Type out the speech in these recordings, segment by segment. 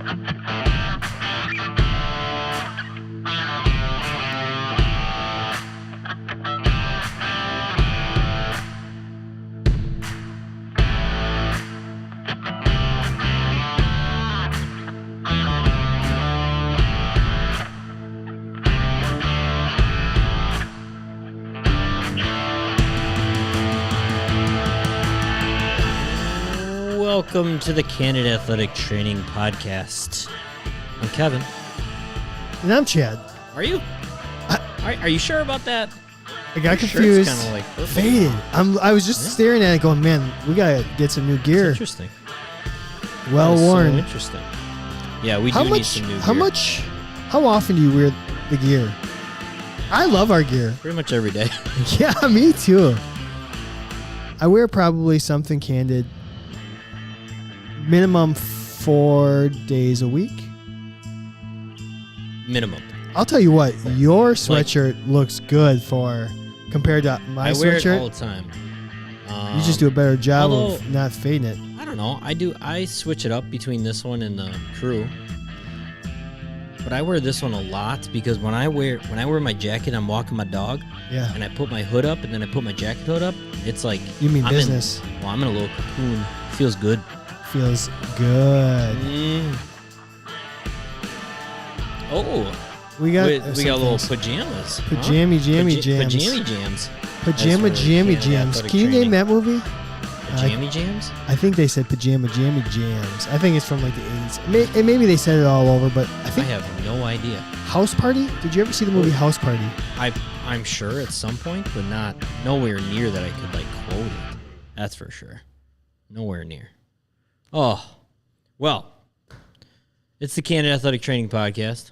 Welcome to the Candid Athletic Training Podcast. I'm Kevin. And I'm Chad. Are you? Are you sure about that? I got confused. Kind of like faded. I was just staring at it going, man, we got to get some new gear. That's interesting. Well worn. So interesting. Yeah, we do need some new gear. How often do you wear the gear? I love our gear. Pretty much every day. Yeah, me too. I wear probably something Candid minimum 4 days a week. Minimum. I'll tell you what, your sweatshirt looks good compared to my sweatshirt. I wear it all the time. You just do a better job of not fading it. I don't know. I switch it up between this one and the crew. But I wear this one a lot because when I wear my jacket, I'm walking my dog. Yeah. And I put my hood up and then I put my jacket hood up. It's like you mean business. I'm in a little cocoon. Feels good. Feels good. Oh, we got little pajamas. Pajama jammy jams. Pajama jams. Pajama jammy jams. Can you name that movie? Pajama jams? I think they said pajama jammy jams. I think it's from like the 80s. Maybe they said it all over, but I have no idea. House Party? Did you ever see the movie House Party? I'm sure at some point, but nowhere near that I could like quote it. That's for sure. Nowhere near. Oh, well, it's the Candid Athletic Training Podcast.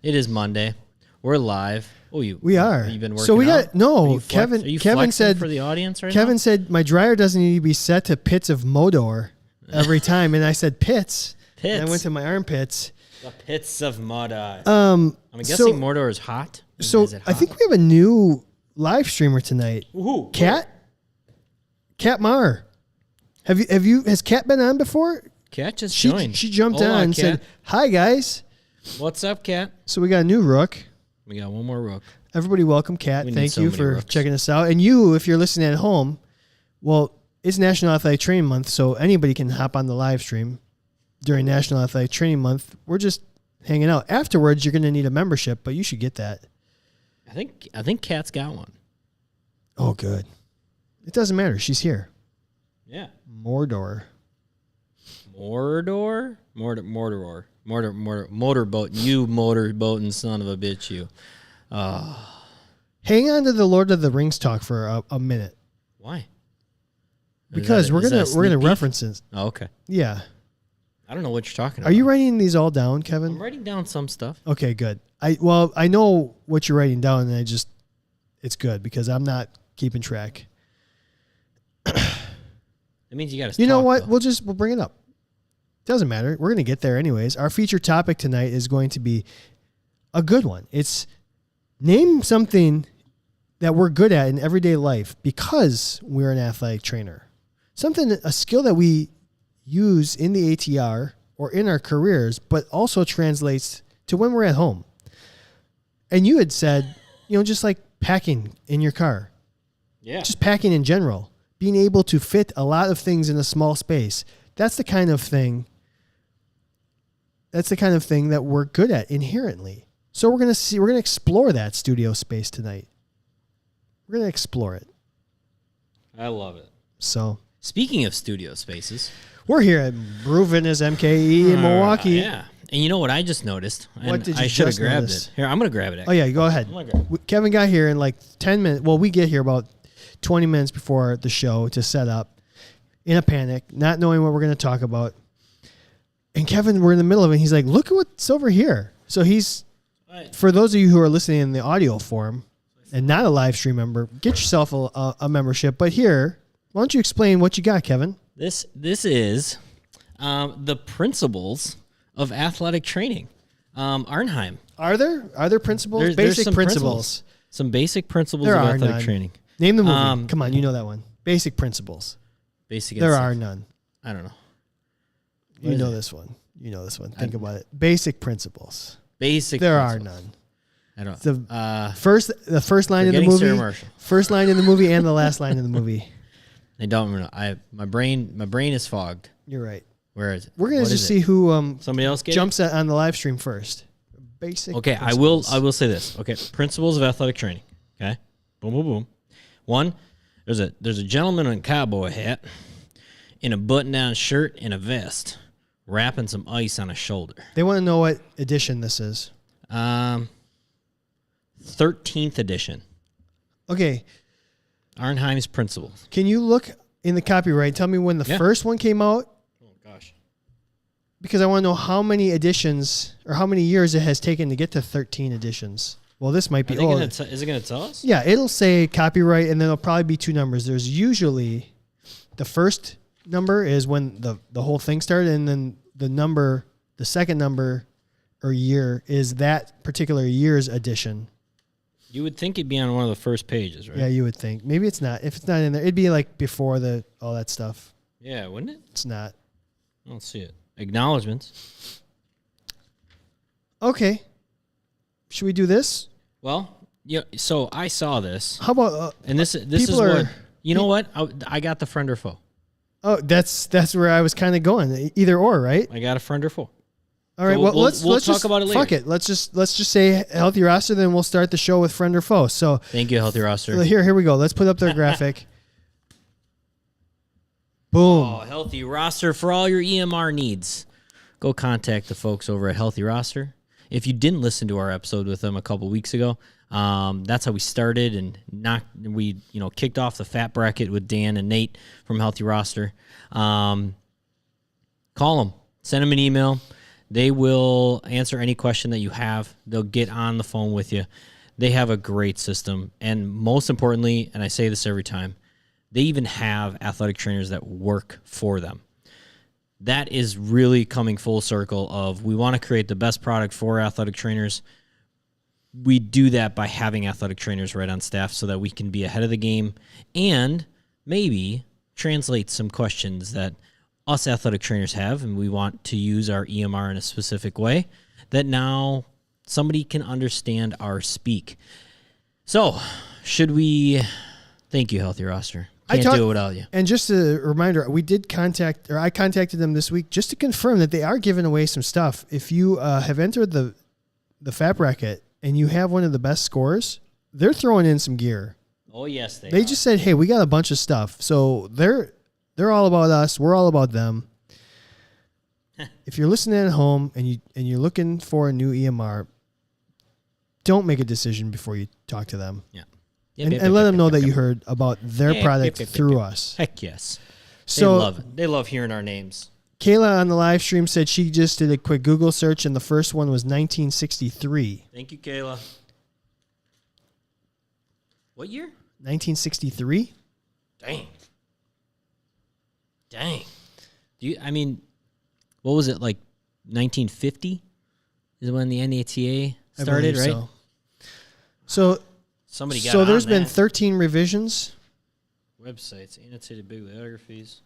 It is Monday. We're live. We are. Have you been working so we out? got no. Kevin said for the audience right Kevin now? said my dryer doesn't need to be set to pits of Modor every time, and I said pits. And I went to my armpits. The pits of Mordor. I'm guessing Mordor is hot. So is it hot? I think we have a new live streamer tonight. Woohoo. Kat Mar. Has Kat been on before? Kat just joined. She jumped on and said, "Hi guys." What's up, Kat? So we got a new rook. We got one more rook. Everybody welcome Kat. Thank you for checking us out. And you, if you're listening at home, well, it's National Athletic Training Month, so anybody can hop on the live stream during National Athletic Training Month. We're just hanging out. Afterwards, you're going to need a membership, but you should get that. I think Kat's got one. Oh, good. It doesn't matter. She's here. Yeah. Mordor. Motorboat. You motorboating son of a bitch, you. Hang on to the Lord of the Rings talk for a minute. Why? Because we're gonna reference it. Oh, okay. Yeah. I don't know what you're talking about. Are you writing these all down, Kevin? I'm writing down some stuff. Okay, good. I know what you're writing down, and it's good because I'm not keeping track. It means you got to. You know what? Though. We'll bring it up. Doesn't matter. We're going to get there anyways. Our feature topic tonight is going to be a good one. It's name something that we're good at in everyday life because we're an athletic trainer. A skill that we use in the ATR or in our careers, but also translates to when we're at home. And you had said, just like packing in your car. Yeah. Just packing in general. Being able to fit a lot of things in a small space. That's the kind of thing that we're good at inherently. So we're going to explore that studio space tonight. We're going to explore it. I love it. So, speaking of studio spaces, we're here at Brew Fitness MKE in Milwaukee. Yeah. And you know what I just noticed? What did you I should have grabbed notice? it. Here, I'm going to grab it. Actually. Oh, yeah, go ahead. Kevin got here in like 10 minutes. Well, we get here about 20 minutes before the show to set up in a panic, not knowing what we're going to talk about. And Kevin, we're in the middle of it. He's like, look at what's over here. So for those of you who are listening in the audio form and not a live stream member, get yourself a membership. But here, why don't you explain what you got, Kevin? This is the principles of athletic training. Arnheim. Are there principles? Basic principles. Some basic principles of athletic training. Name the movie. Come on, you know that one. Basic principles. Basic. There are none. I don't know. You know this one. You know this one. Think about it. Basic principles. Basic. There principles. are none. I don't. The first line in the Forgetting movie, Sarah Marshall. first line in the movie, and the last line in the movie. I don't know. My brain is fogged. You're right. Where is it? We're gonna What just is see it? who Somebody else jumps on the live stream first. Basic. Okay, principles. I will say this. Okay, principles of athletic training. Okay, boom, boom, boom. One, there's a gentleman in a cowboy hat, in a button-down shirt and a vest, wrapping some ice on his shoulder. They want to know what edition this is. 13th edition. Okay, Arnheim's Principles. can you look in the copyright? Tell me when the first one came out, Oh gosh. because I want to know how many editions or how many years it has taken to get to 13 editions. Well, this might be old. Is it gonna tell us? Yeah, it'll say copyright, and then it'll probably be two numbers. There's usually the first number is when the whole thing started, and then the second number or year is that particular year's edition. You would think it'd be on one of the first pages, right? Yeah, you would think. Maybe it's not. If it's not in there, it'd be like before all that stuff. Yeah, wouldn't it? It's not. I don't see it. Acknowledgements. Okay. Should we do this? Well, yeah. So I saw this, How about and this is people what are- you know. What I got the friend or foe. oh, that's where I was kind of going. Either or, right? I got a friend or foe. All right. So Well, we'll let's talk just, about it later. Fuck it. Let's just say healthy roster, then we'll start the show with friend or foe. So Thank you, Healthy Roster. here we go. Let's put up their graphic. Boom. Oh, Healthy Roster for all your EMR needs. Go contact the folks over at Healthy Roster. If you didn't listen to our episode with them a couple weeks ago, that's how we started and we kicked off the fat bracket with Dan and Nate from Healthy Roster. Call them, send them an email. They will answer any question that you have. They'll get on the phone with you. They have a great system, and most importantly, and I say this every time, they even have athletic trainers that work for them. That is really coming full circle of we want to create the best product for athletic trainers. We do that by having athletic trainers right on staff so that we can be ahead of the game and maybe translate some questions that us athletic trainers have, and we want to use our EMR in a specific way that now somebody can understand our speak. So, should we... Thank you, Healthy Roster. Can't do it without you. And just a reminder, I contacted them this week just to confirm that they are giving away some stuff. If you have entered the fat bracket and you have one of the best scores, they're throwing in some gear. Oh, yes, they They just said, hey, we got a bunch of stuff. So they're all about us. We're all about them. If you're listening at home and you're looking for a new EMR, don't make a decision before you talk to them. Yeah. And let them know that you heard about their product through us. Heck yes. So they love it. They love hearing our names. Kayla on the live stream said she just did a quick Google search, and the first one was 1963. Thank you, Kayla. What year? 1963? Dang. What was it, like 1950 is when the NATA started, right? So Somebody got so on there's been that. 13 revisions. Websites, annotated bibliographies.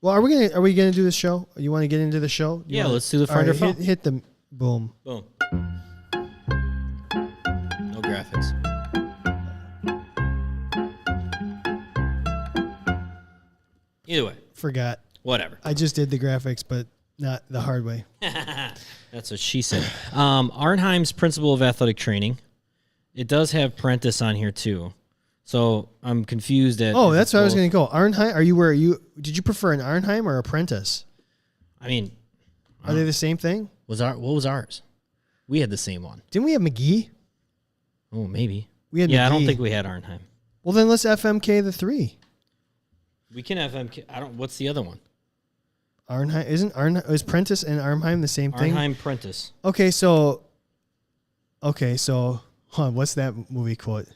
Well, are we gonna do the show? You want to get into the show? Let's do the friend or foe. Hit the boom. Boom. No graphics. Either way, Forgot. whatever. I just did the graphics, but not the hard way. That's what she said. Arnheim's Principle of Athletic Training. It does have Prentice on here too. So I'm confused at... Oh, that's what I was going to go. Arnheim, did you prefer an Arnheim or Apprentice? I mean... Are they the same thing? What was ours? We had the same one. Didn't we have McGee? Oh, maybe. We had I don't McGee. think we had Arnheim. Well, then let's FMK the 3. We can FMK... What's the other one? Arnheim is Prentice and Arnheim the same thing? Arnheim Prentice. Okay, so hold on, what's that movie quote?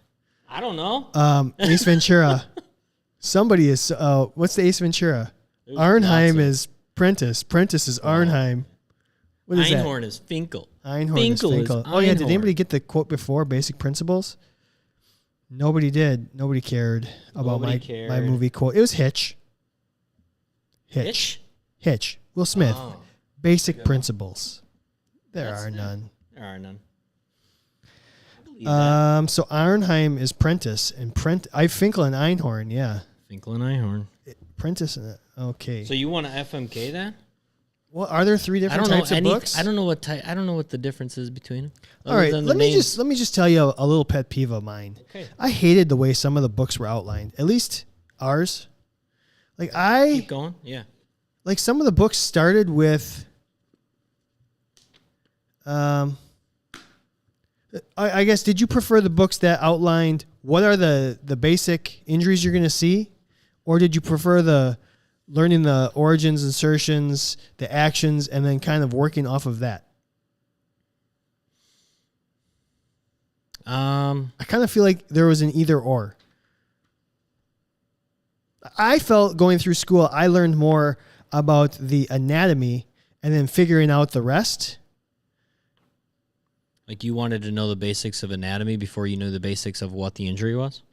I don't know. Ace Ventura. Somebody is what's the Ace Ventura? Arnheim is Prentice. Prentice is Arnheim. What is that? Einhorn is Finkel. Einhorn is Finkel. Oh yeah, did anybody get the quote before Basic Principles? Nobody did. Nobody cared about my movie quote. It was Hitch. Hitch. Will Smith. Oh. Basic principles. There are none. There are none. I believe that. So Arnheim is Prentice, and Finkel and Einhorn, yeah. Finkel and Einhorn. Prentice, okay. So you want to FMK that? Well, are there 3 different types of books? I don't know what I don't know what the difference is between them. All right, let me just tell you a little pet peeve of mine. Okay. I hated the way some of the books were outlined. At least ours. Like Keep going. Yeah. like some of the books started with I guess, did you prefer the books that outlined what are the basic injuries you're going to see, or did you prefer the learning the origins, insertions, the actions, and then kind of working off of that? I kind of feel like there was an either or. I felt going through school, I learned more about the anatomy and then figuring out the rest. Like you wanted to know the basics of anatomy before you knew the basics of what the injury was?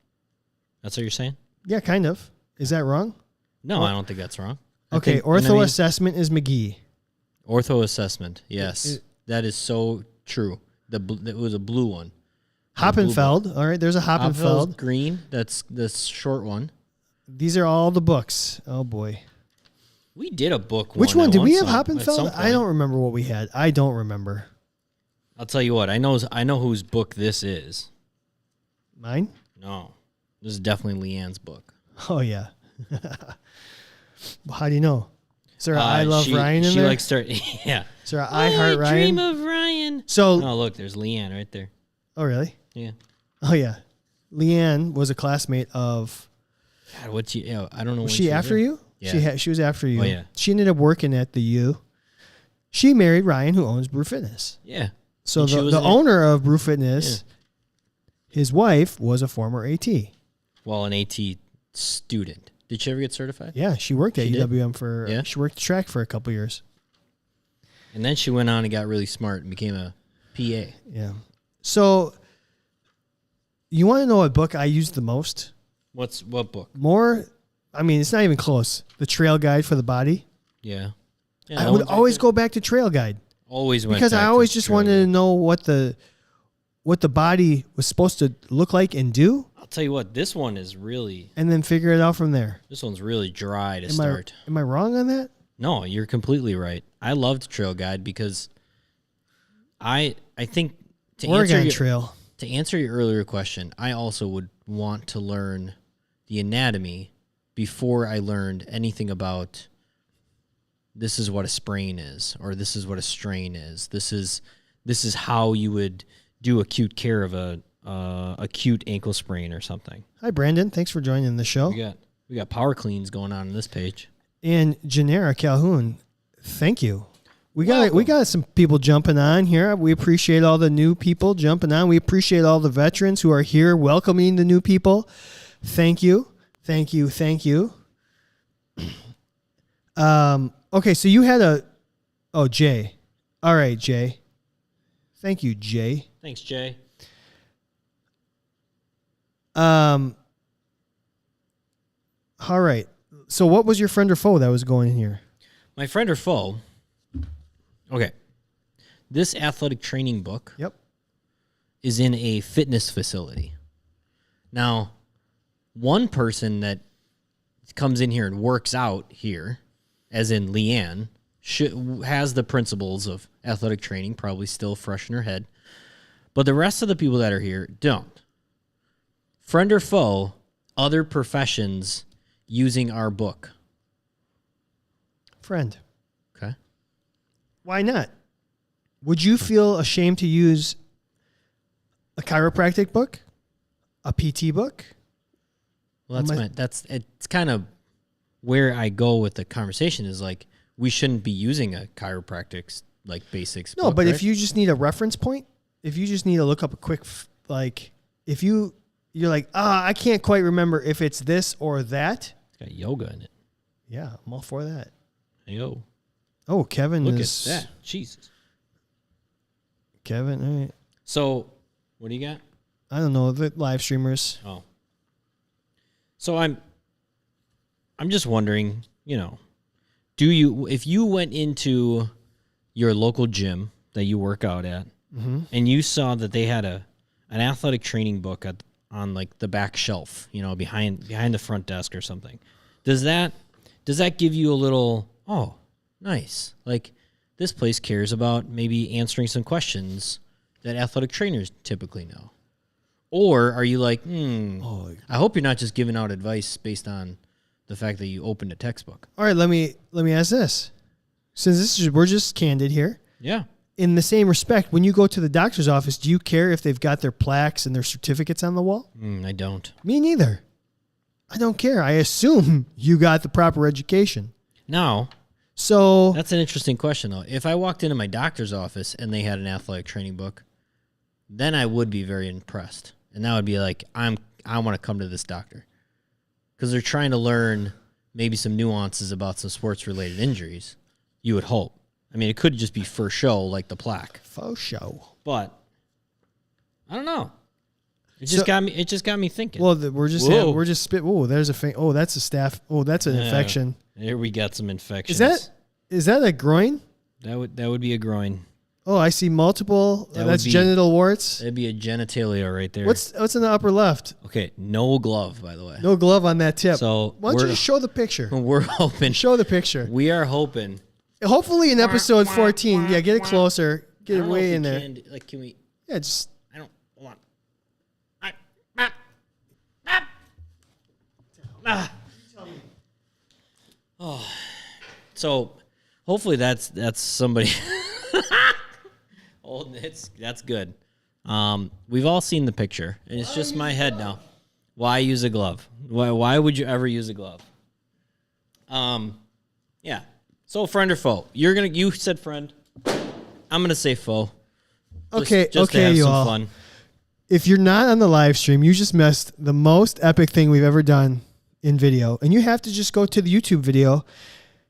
That's what you're saying? Yeah, kind of. Is that wrong? No, I don't think that's wrong. Okay, ortho assessment is McGee. Ortho assessment, yes. That is so true. It was a blue one. Hoppenfeld. All right, there's a Hoppenfeld. Green. That's the short one. These are all the books. Oh, boy. We did a book. Which one? Did we have Hoppenfeld? I don't remember what we had. I don't remember. I'll tell you what. I know whose book this is. Mine? No. This is definitely Leanne's book. Oh, yeah. Well, how do you know? Is there I Love Ryan in there? She likes to, yeah. Is there I Heart Ryan? I Dream of Ryan. So, oh, look, there's Leanne right there. Oh, really? Yeah. Oh, yeah. Leanne was a classmate of... God, I don't know. Was she after you? Yeah. She was after you. Oh, yeah. She ended up working at the U. She married Ryan, who owns Brew Fitness. Yeah. So the owner of Brew Fitness, his wife was a former AT. Well, an AT student. Did she ever get certified? Yeah, she worked at UWM she worked the track for a couple years. And then she went on and got really smart and became a PA. Yeah. So, you want to know what book I used the most? What book? It's not even close. The Trail Guide for the Body. Yeah. I would always go back to Trail Guide. Always went because back I always just wanted to know what the body was supposed to look like and do. I'll tell you what, this one is really... And then figure it out from there. This one's really dry to start. Am I wrong on that? No, you're completely right. I loved Trail Guide because I think to answer your earlier question, I also would want to learn the anatomy before I learned anything about this is what a sprain is, or this is what a strain is. This is how you would do acute care of a acute ankle sprain or something. Hi, Brandon. Thanks for joining the show. We got power cleans going on this page. And Janera Calhoun, thank you. We got some people jumping on here. We appreciate all the new people jumping on. We appreciate all the veterans who are here welcoming the new people. Thank you. Thank you. Thank you. Okay, so you had Jay. All right, Jay. Thank you, Jay. Thanks, Jay. All right. So what was your friend or foe that was going in here? My friend or foe? Okay. This athletic training book is in a fitness facility. Now, one person that comes in here and works out here, as in Leanne, has the principles of athletic training, probably still fresh in her head. But the rest of the people that are here don't. Friend or foe, other professions using our book? Friend. Okay. Why not? Would you feel ashamed to use a chiropractic book? A PT book? Well, it's kind of where I go with the conversation is like, we shouldn't be using a chiropractic's basics. No, book, but right? if you just need a reference point, if you just need to look up a quick, if you're like, I can't quite remember if it's this or that. It's got yoga in it. Yeah, I'm all for that. Yo. Oh, Kevin Look is... at that. Jesus. Kevin, all right. So, what do you got? I don't know, the live streamers. Oh. So I'm just wondering, if you went into your local gym that you work out at, and you saw that they had an athletic training book on like the back shelf, behind the front desk or something, does that give you a little, oh, nice, like this place cares about maybe answering some questions that athletic trainers typically know? Or are you like, I hope you're not just giving out advice based on the fact that you opened a textbook? All right, let me ask this. Since we're just candid here. Yeah. In the same respect, when you go to the doctor's office, do you care if they've got their plaques and their certificates on the wall? I don't. Me neither. I don't care. I assume you got the proper education. Now, so that's an interesting question, though. If I walked into my doctor's office and they had an athletic training book, then I would be very impressed. And that would be like, I want to come to this doctor. Because they're trying to learn maybe some nuances about some sports-related injuries, you would hope. I mean, it could just be for show, like the plaque. Faux show. But I don't know. It just got me thinking. Well, we're just spit. Oh, there's a thing. Oh, that's a staph. Oh, that's an infection. Here we got some infections. Is that a groin? That would be a groin. Oh, I see multiple. That's genital warts. That'd be a genitalia right there. What's in the upper left? Okay, no glove, by the way. No glove on that tip. So why don't you just show the picture? We're hoping. Show the picture. We are hoping. Hopefully in episode 14. Yeah, get it closer. Get it way in there. Can we? Yeah, just. I don't want. Oh, so hopefully that's somebody. Oh, that's good. We've all seen the picture, and it's just my head now. Why use a glove? Why would you ever use a glove? Yeah. So friend or foe? You said friend. I'm gonna say foe. Okay. Just to have you some all. fun. If you're not on the live stream, you just missed the most epic thing we've ever done in video, and you have to just go to the YouTube video.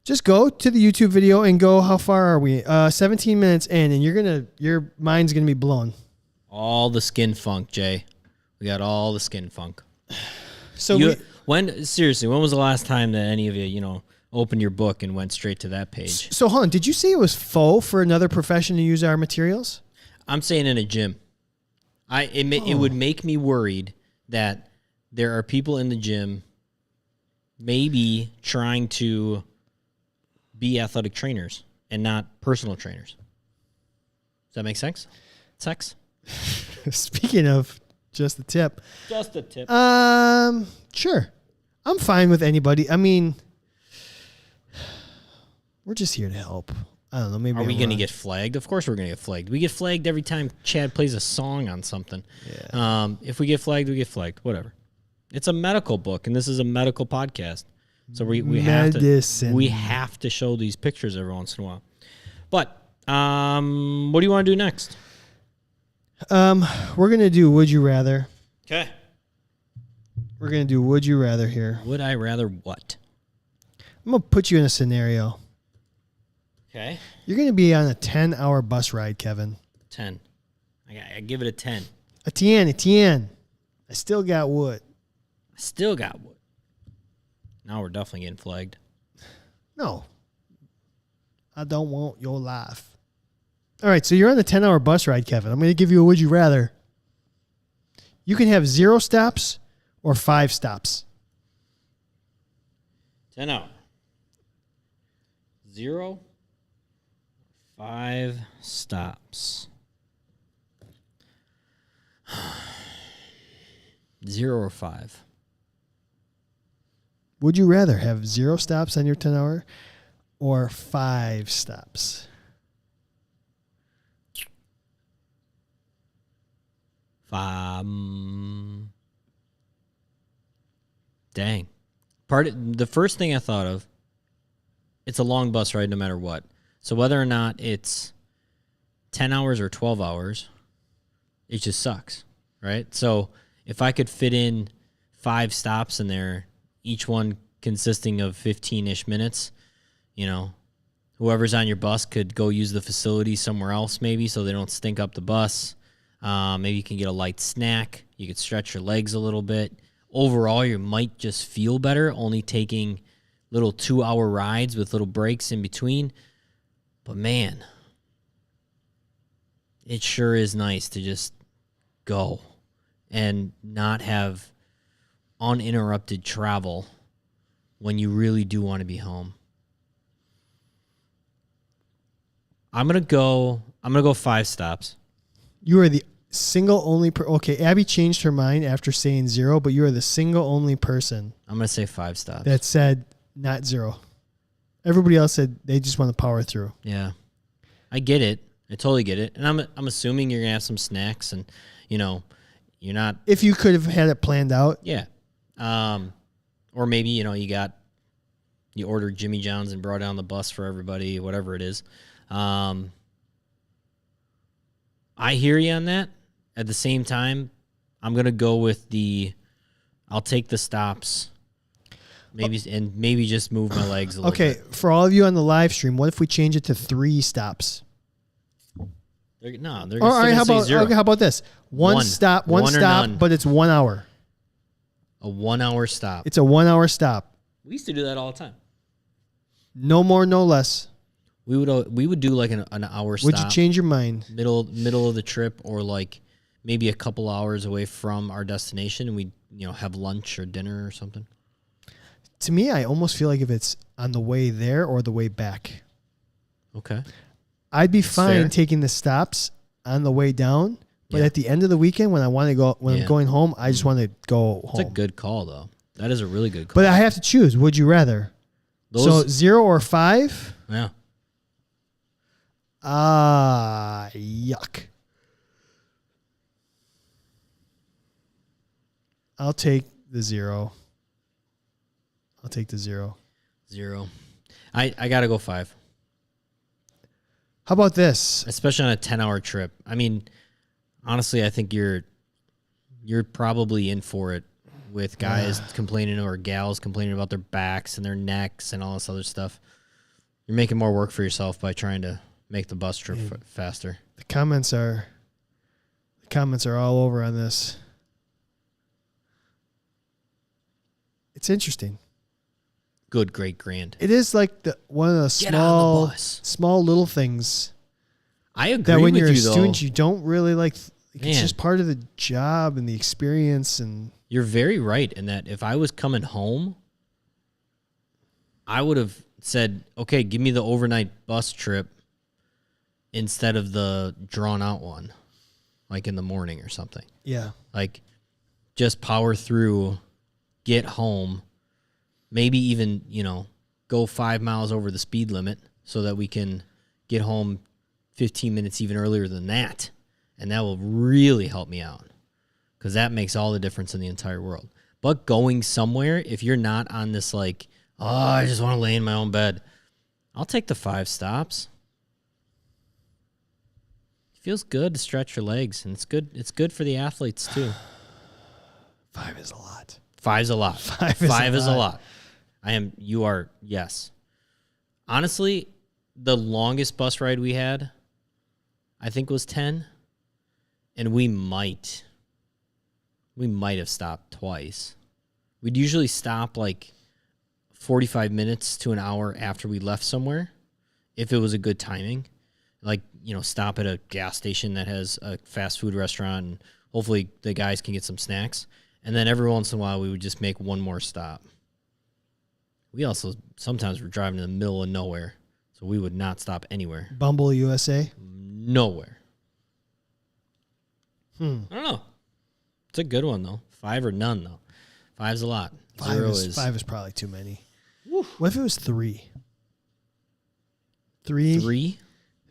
Just go to the YouTube video and go. How far are we? 17 minutes in, and your mind's gonna be blown. All the skin funk, Jay. We got all the skin funk. So when was the last time that any of you, opened your book and went straight to that page? So hold on, did you say it was faux for another profession to use our materials? I'm saying in a gym. It would make me worried that there are people in the gym maybe trying to be athletic trainers and not personal trainers. Does that make sense? Sex? Speaking of just the tip. Just a tip. Sure. I'm fine with anybody. I mean, we're just here to help. I don't know. Maybe are we going to get flagged? Of course we're going to get flagged. We get flagged every time Chad plays a song on something. Yeah. If we get flagged, we get flagged. Whatever. It's a medical book, and this is a medical podcast. So we have to show these pictures every once in a while. But what do you want to do next? We're going to do Would You Rather. Okay. We're going to do Would You Rather here. Would I rather what? I'm going to put you in a scenario. Okay. You're going to be on a 10-hour bus ride, Kevin. 10. I give it a 10. A 10. I still got wood. Now we're definitely getting flagged. No. I don't want your life. All right, so you're on the 10-hour bus ride, Kevin. I'm going to give you a Would You Rather. You can have 0 stops or 5 stops. 10 out. 0, 5 stops. 0 or 5. Would you rather have 0 stops on your 10-hour or 5 stops? Dang. The first thing I thought of, it's a long bus ride no matter what. So whether or not it's 10 hours or 12 hours, it just sucks, right? So if I could fit in 5 stops in there, each one consisting of 15-ish minutes, whoever's on your bus could go use the facility somewhere else maybe so they don't stink up the bus. Maybe you can get a light snack. You could stretch your legs a little bit. Overall, you might just feel better only taking little 2-hour rides with little breaks in between. But man, it sure is nice to just go and not have uninterrupted travel when you really do want to be home. I'm gonna go 5 stops. You are the single only okay, Abby changed her mind after saying 0, but you are the single only person I'm gonna say 5 stops. that said not 0. Everybody else said they just want to power through. Yeah, I get it. I totally get it. And I'm assuming you're gonna have some snacks, and you're not. If you could have had it planned out. Yeah. Or maybe you ordered Jimmy John's and brought down the bus for everybody, whatever it is. I hear you on that. At the same time, I'm gonna go with I'll take the stops. Maybe just move my legs a little bit. Okay, for all of you on the live stream, what if we change it to 3 stops? They're All gonna right, how say about 0. Okay, how about this? One stop, One or stop, none. but it's 1 hour. A 1 hour stop. It's a 1 hour stop. We used to do that all the time. No more, no less. We would do like an hour stop. Would you change your mind? Middle of the trip, or like maybe a couple hours away from our destination, and we have lunch or dinner or something. To me, I almost feel like if it's on the way there or the way back. Okay. I'd be fine fair. taking the stops on the way down, but Yeah. at the end of the weekend when I'm going home, I just want to go home. It's a good call, though. That is a really good call. But I have to choose. Would you rather? So 0 or 5? Yeah. Yuck. I'll take the 0. I'll take the 0. 0. I got to go 5. How about this? Especially on a 10-hour trip. I mean, honestly, I think you're probably in for it with guys complaining or gals complaining about their backs and their necks and all this other stuff. You're making more work for yourself by trying to make the bus trip faster. The comments are all over on this. It's interesting. Good, great, grand. It is like one of the Get on the bus. small little things I agree that when with you're a you, though. student you don't really like. It's Man. just part of the job and the experience. And You're very right in that if I was coming home, I would have said, okay, give me the overnight bus trip instead of the drawn out one, like in the morning or something. yeah, Like just power through, get home, maybe even, go 5 miles over the speed limit so that we can get home 15 minutes even earlier than that. And that will really help me out because that makes all the difference in the entire world. But going somewhere, if you're not on this like, oh, I just want to lay in my own bed, I'll take the 5 stops. It feels good to stretch your legs, and it's good. It's good for the athletes too. 5 is a lot. 5's a lot. 5 is a lot. You are, yes. Honestly, the longest bus ride we had, I think was 10. And we might have stopped twice. We'd usually stop like 45 minutes to an hour after we left somewhere, if it was a good timing. Like, stop at a gas station that has a fast food restaurant, and hopefully the guys can get some snacks. And then every once in a while, we would just make one more stop. We also sometimes were driving in the middle of nowhere, so we would not stop anywhere. Bumble USA. Nowhere. I don't know. It's a good one, though. 5 or none, though. 5's a lot. 0 is 5 is probably too many. What if it was 3? 3? 3.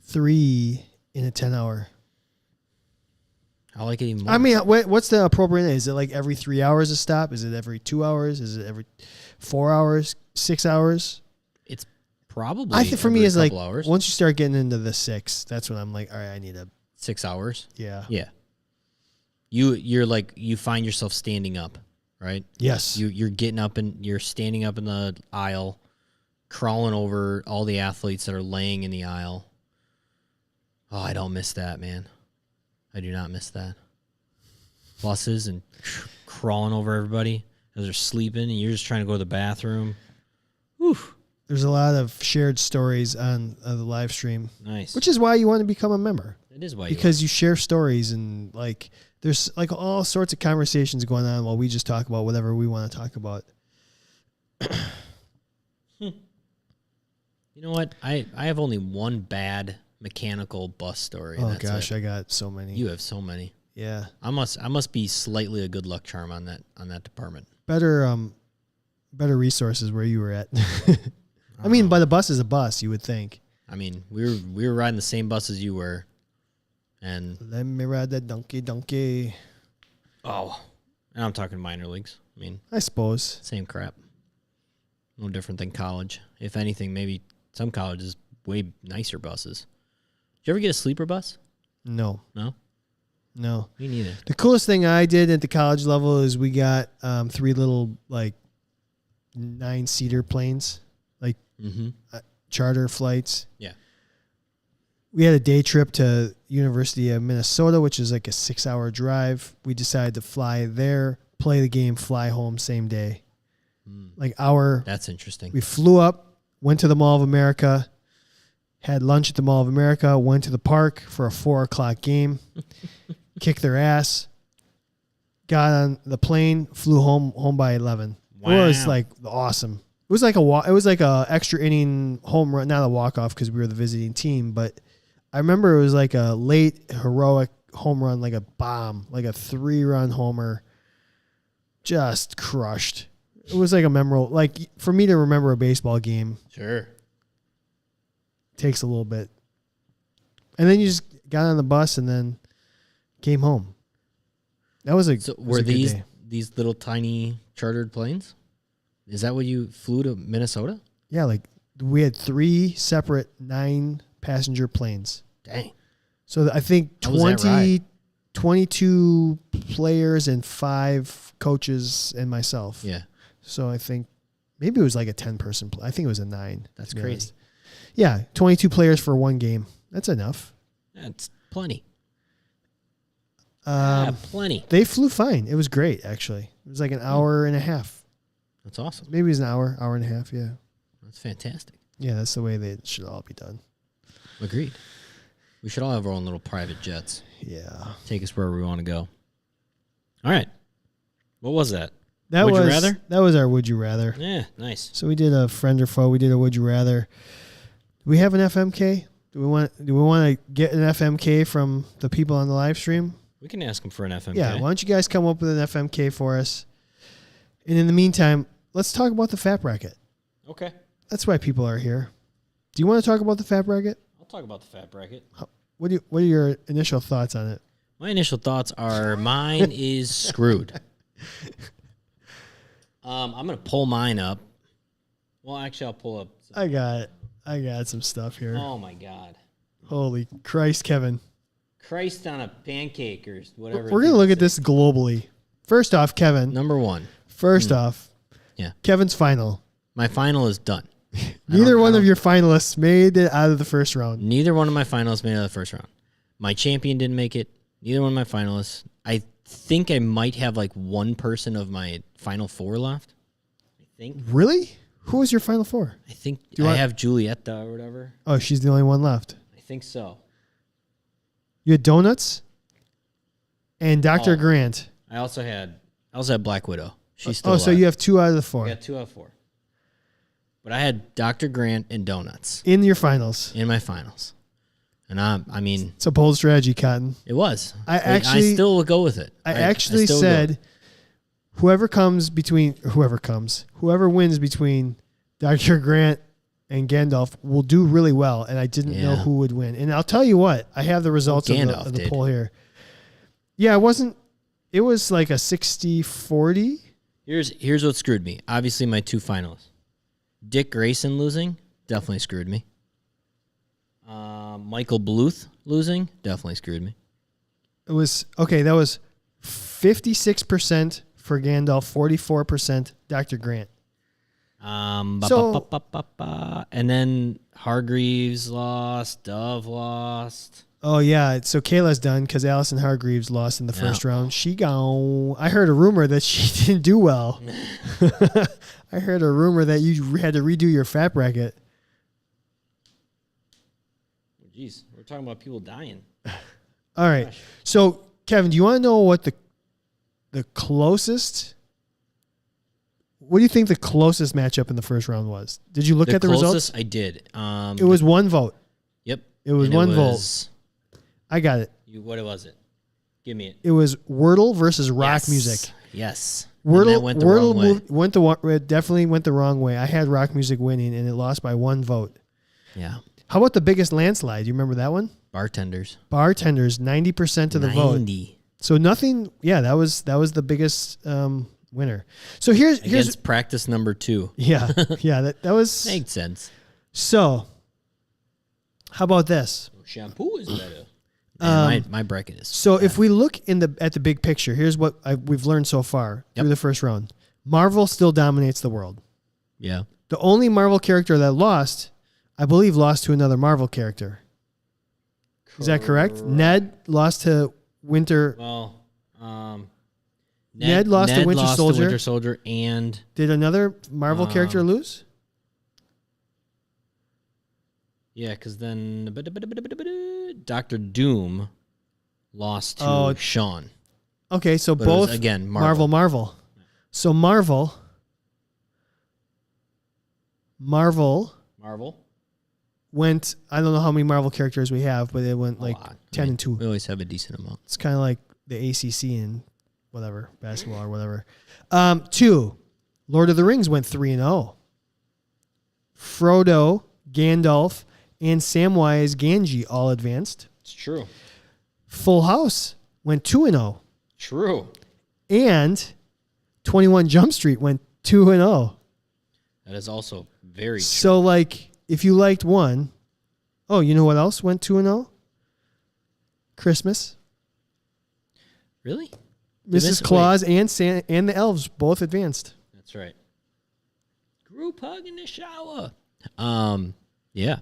3 in a 10-hour. I like it even more. I mean, what's the appropriate? Is it like every 3 hours a stop? Is it every 2 hours? Is it every 4 hours? 6 hours? It's probably. I think for me every is like couple hours. once you start getting into the 6, that's when I'm like, all right, I need a 6 hours. yeah. Yeah. You're like, you find yourself standing up, right? Yes. You're getting up and you're standing up in the aisle, crawling over all the athletes that are laying in the aisle. Oh, I don't miss that, man. I do not miss that. Buses and crawling over everybody as they're sleeping, and you're just trying to go to the bathroom. Whew. There's a lot of shared stories on the live stream. Nice. Which is why you want to become a member. It is why because you share stories and like there's like all sorts of conversations going on while we just talk about whatever we want to talk about. You know what? I have only one bad mechanical bus story. Oh that's gosh, it. I got so many. You have so many. Yeah. I must be slightly a good luck charm on that department. Better resources where you were at. I mean, but a bus is a bus, you would think. I mean, we were riding the same bus as you were, and let me ride that donkey. Oh, and I'm talking minor leagues. I mean, I suppose same crap. No different than college. If anything, maybe some colleges way nicer buses. Did you ever get a sleeper bus? No. No? No. Me neither. The coolest thing I did at the college level is we got 3 little like 9-seater planes, like charter flights. Yeah. We had a day trip to University of Minnesota, which is like a 6-hour drive. We decided to fly there, play the game, fly home same day. That's interesting. We flew up, went to the Mall of America, had lunch at the Mall of America, went to the park for a 4:00 game, kicked their ass, got on the plane, flew home by 11. Wow. It was like awesome. It was like a extra inning home run, not a walk off because we were the visiting team, but I remember it was like a late heroic home run, like a bomb, like a 3-run homer, just crushed. It was like a memorable, like for me to remember a baseball game. Sure. Takes a little bit. And then you just got on the bus and then came home. That was a, so was were a good day. these little tiny chartered planes? Is that what you flew to Minnesota? Yeah, like we had 3 separate 9-passenger planes. Dang. So I think How was that ride? 22 players and 5 coaches and myself. Yeah. So I think maybe it was like a 10-person. I think it was a 9. That's to be crazy. honest. Yeah, 22 players for one game. That's enough. That's plenty. Plenty. They flew fine. It was great, actually. It was like an hour and a half. That's awesome. Maybe it was an hour and a half, yeah. That's fantastic. Yeah, that's the way they should all be done. Agreed. We should all have our own little private jets. Yeah. Take us wherever we want to go. All right. What was that? Would you rather? That was our Would You Rather. Yeah, nice. So we did a friend or foe. We did a Would You Rather. Do we have an FMK? Do we want to get an FMK from the people on the live stream? We can ask them for an FMK. Yeah, why don't you guys come up with an FMK for us? And in the meantime, let's talk about the fat bracket. Okay. That's why people are here. Do you want to talk about the fat bracket? I'll talk about the fat bracket. What are your initial thoughts on it? My initial thoughts are mine is screwed. I'm going to pull mine up. Well, actually, I'll pull up. I got some stuff here. Oh, my God. Holy Christ, Kevin. Christ on a pancake or whatever. We're going to look at this globally. First off, Kevin. Number 1. First off. Yeah. Kevin's final. My final is done. Neither one of your finalists made it out of the first round. Neither one of my finalists made it out of the first round. My champion didn't make it. Neither one of my finalists. I think I might have like one person of my final 4 left. I think. Really? Who was your final 4? I think I have Julietta or whatever. Oh, she's the only one left. I think so. You had Donuts and Dr. Grant. I also had Black Widow. She's still alive. So you have 2 out of the 4. I got 2 out of 4. But I had Dr. Grant and Donuts in your finals. In my finals. And I mean, it's a bold strategy, Cotton. It was. I still will go with it. I actually said whoever wins between Dr. Grant and Gandalf will do really well, and I didn't know who would win. And I'll tell you what, I have the results of the poll here. Yeah, it was like a 60-40. Here's what screwed me. Obviously, my 2 finalists. Dick Grayson losing definitely screwed me. Michael Bluth losing definitely screwed me. It was okay. That was 56% for Gandalf, 44% Dr. Grant. And then Hargreaves lost, Dove lost. Oh, yeah. So Kayla's done because Allison Hargreaves lost in the first round. She gone. I heard a rumor that she didn't do well. I heard a rumor that you had to redo your fat bracket. Jeez, we're talking about people dying. All right. Gosh. So, Kevin, do you want to know what the closest... What do you think the closest matchup in the first round was? Did you look at the results? I did. It was one vote. Yep. It was one vote. I got it. What was it? Give me it. It was Wordle versus rock music. Yes. Wordle went the wrong way. Definitely went the wrong way. I had rock music winning, and it lost by one vote. Yeah. How about the biggest landslide? Do you remember that one? Bartenders, 90% of the vote. So nothing. Yeah, that was the biggest winner. So here's practice number 2. Yeah, yeah, that was makes sense. So, how about this? Shampoo is better. My bracket is. So if we look at the big picture, here's what we've learned so far through the first round. Marvel still dominates the world. Yeah. The only Marvel character that lost, I believe, lost to another Marvel character. Is that correct? Ned lost to Winter. Well, Ned lost to Winter Soldier. To Winter Soldier, and did another Marvel character lose? Yeah, because then Dr. Doom lost to Sean. Okay, so both again Marvel. So Marvel went. I don't know how many Marvel characters we have, but it went like 10 and 2. We always have a decent amount. It's kind of like the ACC and whatever basketball or whatever. 2, Lord of the Rings went 3-0. Frodo, Gandalf, and Samwise Gamgee all advanced. It's true. Full House went 2-0. True. And 21 Jump Street went 2-0. That is also very true. So, like, if you liked one, you know what else went 2-0? Christmas. Really? Mrs. Claus and the elves both advanced. That's right. Group hug in the shower. Yeah.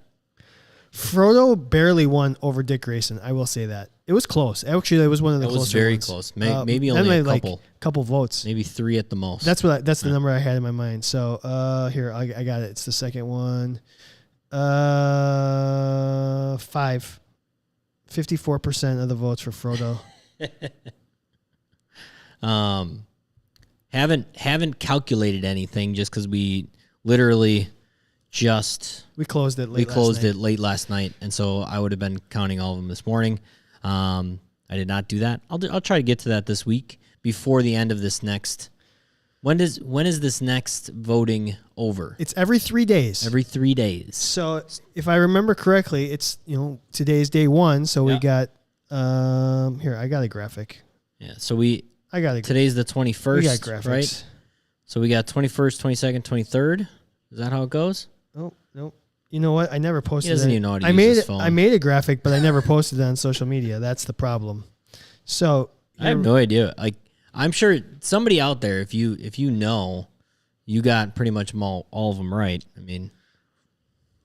Frodo barely won over Dick Grayson. I will say that. It was close. Actually, it was one of the closer ones. It was very close. Maybe only a couple. Couple votes. Maybe 3 at the most. That's the number I had in my mind. So here, I got it. It's the second one. 5. 54% of the votes for Frodo. Haven't calculated anything just because we literally we closed it late last night, and so I would have been counting all of them this morning. I did not do that. I'll try to get to that this week before the end of this next. When is this next voting over? It's every 3 days. Every 3 days. So if I remember correctly, it's today's day 1. So we got here. I got a graphic. Yeah. So today's the 21st. We got graphics, right? So we got 21st, 22nd, 23rd. Is that how it goes? Oh, no. You know what? I never posted it. He doesn't even know how to use his phone. I made a graphic, but I never posted it on social media. That's the problem. So I have no idea. Like, I'm sure somebody out there, if you know, you got pretty much all of them right. I mean,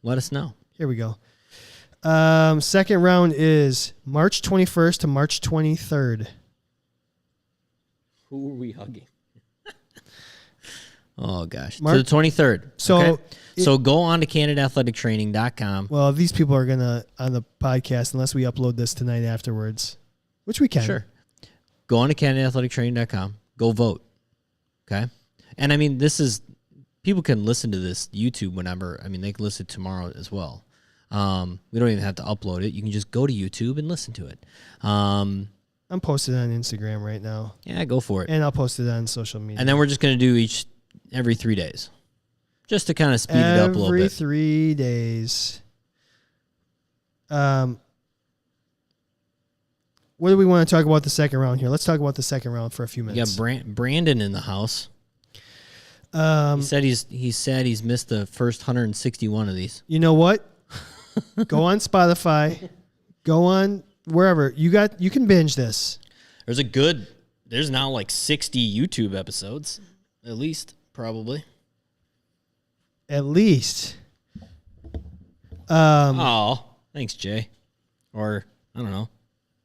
let us know. Here we go. Second round is March 21st to March 23rd. Who are we hugging? Oh, gosh. To the 23rd. So go on to candidathletictraining.com. Well, these people are going to, on the podcast, unless we upload this tonight afterwards, which we can. Sure. Go on to candidathletictraining.com. Go vote. Okay? And, I mean, people can listen to this YouTube whenever. I mean, they can listen tomorrow as well. We don't even have to upload it. You can just go to YouTube and listen to it. I'm posting it on Instagram right now. Yeah, go for it. And I'll post it on social media. And then we're just going to do every 3 days. Just to kind of speed it up a little bit. Every 3 days. What do we want to talk about the second round here? Let's talk about the second round for a few minutes. We got Brandon in the house. He said he's missed the first 161 of these. You know what? Go on Spotify. Go on wherever. You can binge this. There's now like 60 YouTube episodes. At least, probably. At least. Thanks, Jay. Or, I I don't know.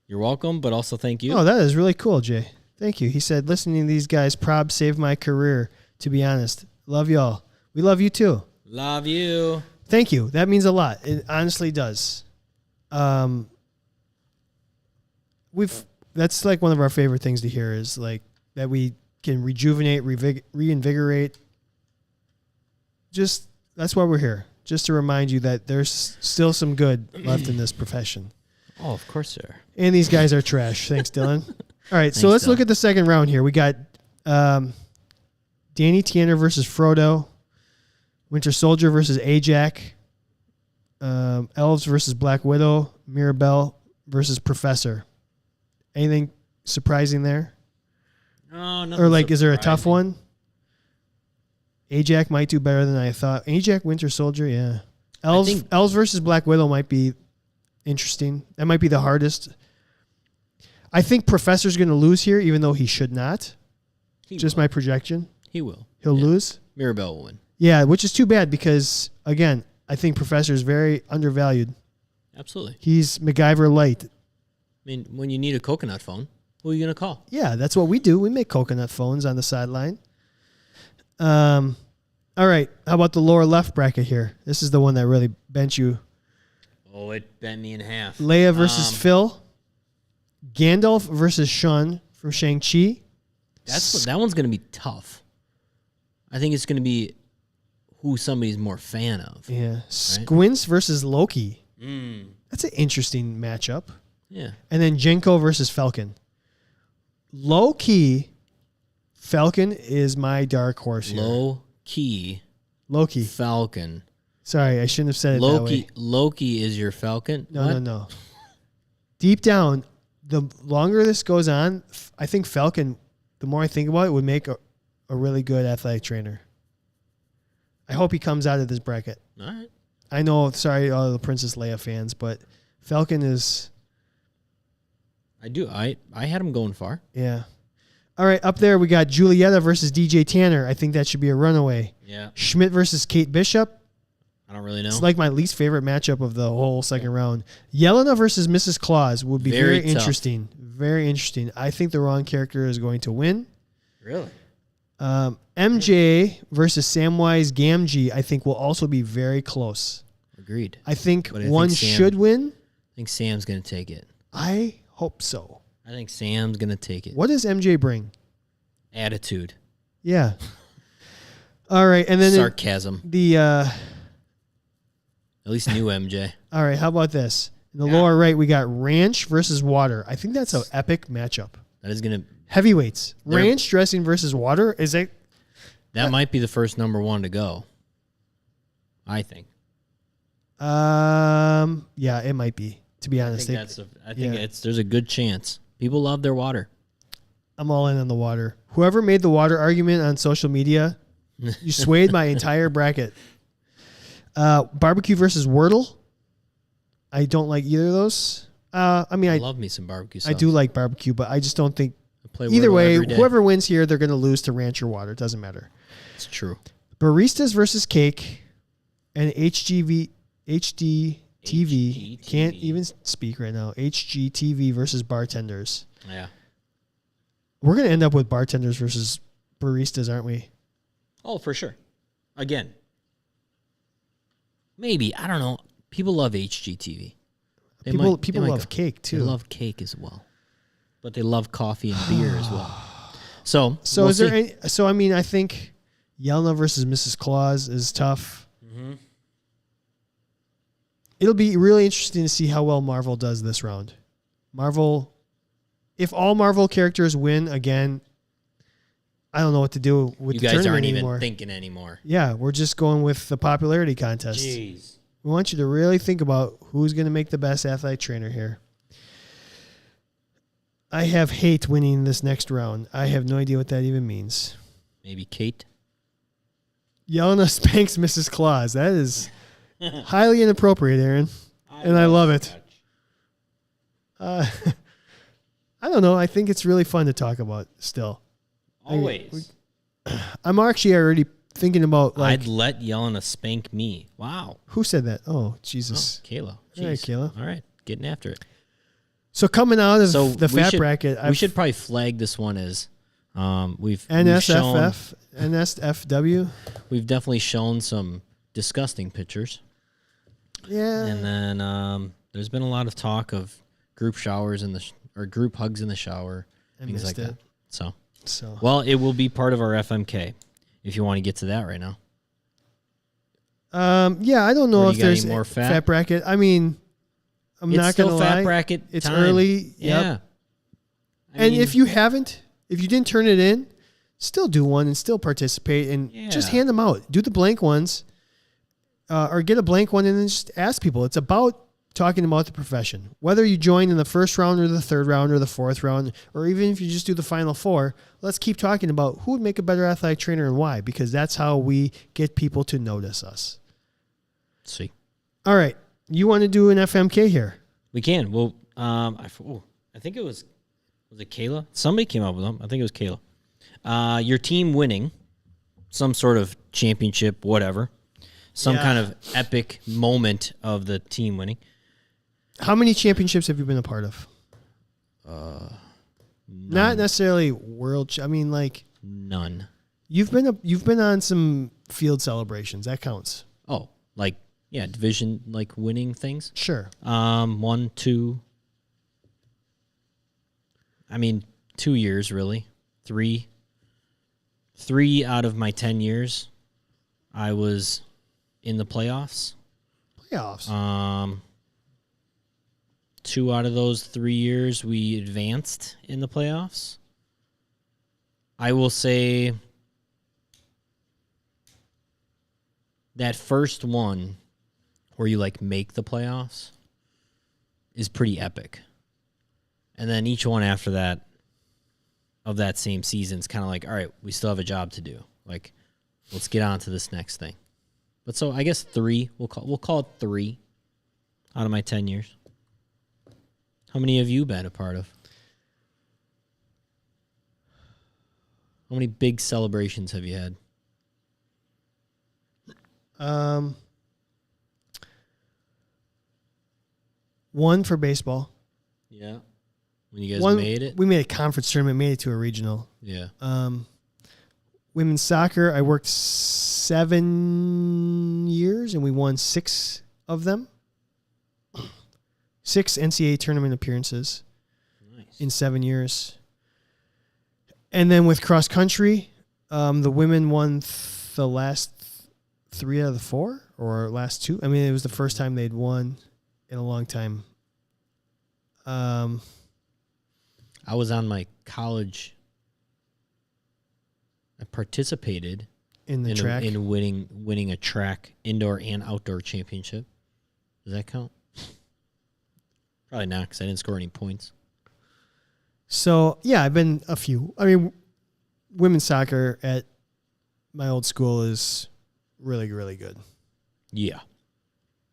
You're welcome, but also thank you. Oh, that is really cool, Jay. Thank you. He said, listening to these guys, prob saved my career, to be honest. Love y'all. We love you too. Love you. Thank you. That means a lot. It honestly does. That's like one of our favorite things to hear is like that we can rejuvenate, reinvigorate. Just that's why we're here. Just to remind you that there's still some good left in this profession. Oh, of course there. And these guys are trash. Thanks, Dylan. All right, so let's look at the second round here. We got Danny Tanner versus Frodo, Winter Soldier versus Ajax, Elves versus Black Widow, Mirabelle versus Professor. Anything surprising there? No, or like, is there a tough one? Ajax might do better than I thought. Ajax, Winter Soldier, yeah. Elves versus Black Widow might be interesting. That might be the hardest. I think Professor's going to lose here, even though he should not. Just my projection. He will. He'll lose. Mirabelle will win. Yeah, which is too bad because, again, I think Professor is very undervalued. Absolutely. He's MacGyver light. I mean, when you need a coconut phone, who are you going to call? Yeah, that's what we do. We make coconut phones on the sideline. All right. How about the lower left bracket here? This is the one that really bent you. Oh, it bent me in half. Leia versus Phil. Gandalf versus Shun from Shang-Chi. That one's going to be tough. I think it's going to be who somebody's more fan of. Yeah. Right? Squints versus Loki. That's an interesting matchup. Yeah. And then Jenko versus Falcon. Low-key, Falcon is my dark horse here. Loki. Falcon. Sorry, I shouldn't have said it that way. Loki is your Falcon? No. Deep down, the longer this goes on, I think Falcon, the more I think about it, would make a really good athletic trainer. I hope he comes out of this bracket. All right. I know, sorry, all the Princess Leia fans, but Falcon is... I do. I had him going far. Yeah. All right, up there we got Julieta versus DJ Tanner. I think that should be a runaway. Yeah. Schmidt versus Kate Bishop. I don't really know. It's like my least favorite matchup of the whole second round. Yelena versus Mrs. Claus would be very interesting. Very interesting. I think the wrong character is going to win. Really? MJ versus Samwise Gamgee, I think, will also be very close. Agreed. I think one should win. I think Sam's going to take it. I hope so. I think Sam's going to take it. What does MJ bring? Attitude. Yeah. All right. And then sarcasm. At least new MJ. All right. How about this? In the lower right, we got ranch versus water. I think that's an epic matchup. That is going to... Heavyweights. Ranch dressing versus water. That might be the first number one to go. I think. Yeah, it might be, to be honest. I think there's a good chance. People love their water. I'm all in on the water. Whoever made the water argument on social media, you swayed my entire bracket. Barbecue versus Wordle. I don't like either of those. I love me some barbecue sauce. I do like barbecue, but I just don't think either way, whoever wins here, they're going to lose to ranch or water. It doesn't matter. It's true. Baristas versus cake and HDTV. Can't even speak right now. HGTV versus bartenders. Yeah. We're going to end up with bartenders versus baristas, aren't we? Oh, for sure. Again. Maybe. I don't know. People love HGTV. People love cake, too. They love cake as well. But they love coffee and beer as well. So we'll is there any, so I mean, I think Yelena versus Mrs. Claus is tough. Mm-hmm. It'll be really interesting to see how well Marvel does this round. If all Marvel characters win again, I don't know what to do with the tournament anymore. You guys aren't even thinking anymore. Yeah, we're just going with the popularity contest. Jeez. We want you to really think about who's going to make the best athletic trainer here. I have hate winning this next round. I have no idea what that even means. Maybe Kate? Yelena spanks Mrs. Claus. That is highly inappropriate, Aaron. I love it. I don't know. I think it's really fun to talk about still. Always. I'm actually already thinking about I'd let Yelena spank me. Wow. Who said that? Oh, Jesus. Oh, Kayla. All right, Kayla. All right. Getting after it. So coming out of So the fat bracket, we should probably flag this one as we've NSFF, NSFW. We've definitely shown some disgusting pictures. Yeah. And then there's been a lot of talk of group showers or group hugs in the shower, things like that. So, well, it will be part of our FMK if you want to get to that right now. Yeah, I don't know if there's more fat bracket. I mean, I'm not going to lie. Fat bracket it's time. Early. Yeah. Yep. And if you didn't turn it in, still do one and still participate and just hand them out. Do the blank ones or get a blank one and then just ask people. It's about talking about the profession. Whether you join in the first round or the third round or the fourth round, or even if you just do the final four, let's keep talking about who would make a better athletic trainer and why, because that's how we get people to notice us. See. All right. You want to do an FMK here? We can. Well, I think it was it Kayla? Somebody came up with them. I think it was Kayla. Your team winning some sort of championship, whatever, some kind of epic moment of the team winning. How many championships have you been a part of? Not necessarily world. I mean, like none. You've been on some field celebrations. That counts. Oh, like division winning things. Sure. 1, 2. I mean, 2 years really. 3 out of my 10 years, I was in the playoffs. 2 out of those 3 years, we advanced in the playoffs. I will say that first one where you make the playoffs is pretty epic. And then each one after that of that same season is kind of all right, we still have a job to do. Let's get on to this next thing. But so I guess 3, we'll call it 3 out of my 10 years. How many have you been a part of? How many big celebrations have you had? One for baseball. Yeah. When you guys made it? We made a conference tournament, made it to a regional. Yeah. Women's soccer, I worked 7 years, and we won 6 of them. 6 NCAA tournament appearances in 7 years. And then with cross country, the women won the last 3 out of the 4 or last 2. I mean, it was the first time they'd won in a long time. I was on my college. I participated in the track in winning a track indoor and outdoor championship. Does that count? Probably not, because I didn't score any points. So yeah, I've been a few. I mean, women's soccer at my old school is really, really good. Yeah,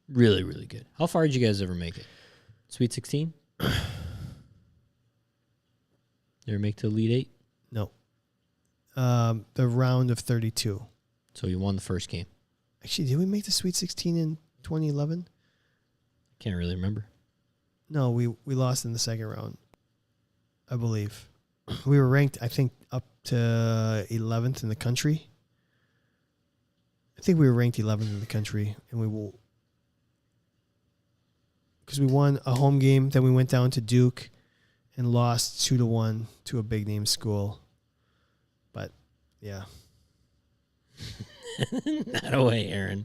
really, really good. How far did you guys ever make it? Sweet 16? Ever make to Elite 8? No. The round of 32. So you won the first game. Actually, did we make the Sweet 16 in 2011? Can't really remember. No, we lost in the second round, I believe. We were ranked, I think, up to 11th in the country. I think we were ranked 11th in the country, and because we won a home game, then we went down to Duke and lost 2-1 to a big name school. But yeah. Not away, Aaron.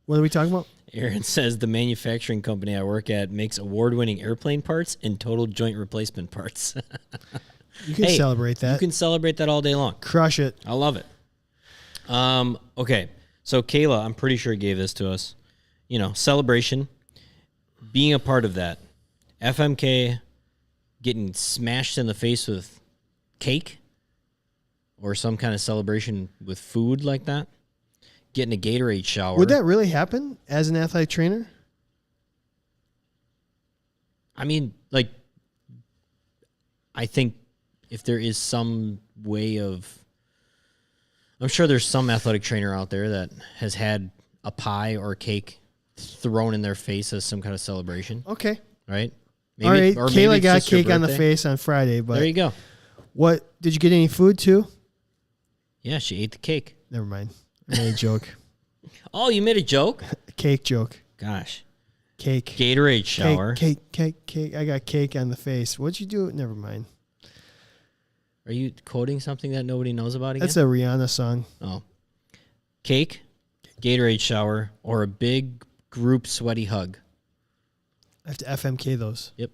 What are we talking about? Aaron says the manufacturing company I work at makes award-winning airplane parts and total joint replacement parts. You can celebrate that. You can celebrate that all day long. Crush it. I love it. Okay, so Kayla, I'm pretty sure gave this to us. Celebration, being a part of that. FMK, getting smashed in the face with cake or some kind of celebration with food like that. Getting a Gatorade shower. Would that really happen as an athletic trainer? I mean, I think if there is some way of... I'm sure there's some athletic trainer out there that has had a pie or a cake thrown in their face as some kind of celebration. Okay. Right? Maybe, All right, or maybe Kayla it's got just her cake on the birthday. face on Friday, but There you go. what did you get any food too? Yeah, she ate the cake. Never mind. I made a joke. Oh, you made a joke? Cake joke. Gosh. Cake. Gatorade shower. Cake. I got cake on the face. What'd you do? Never mind. Are you quoting something that nobody knows about again? That's a Rihanna song. Oh. Cake, Gatorade shower, or a big group sweaty hug. I have to FMK those. Yep.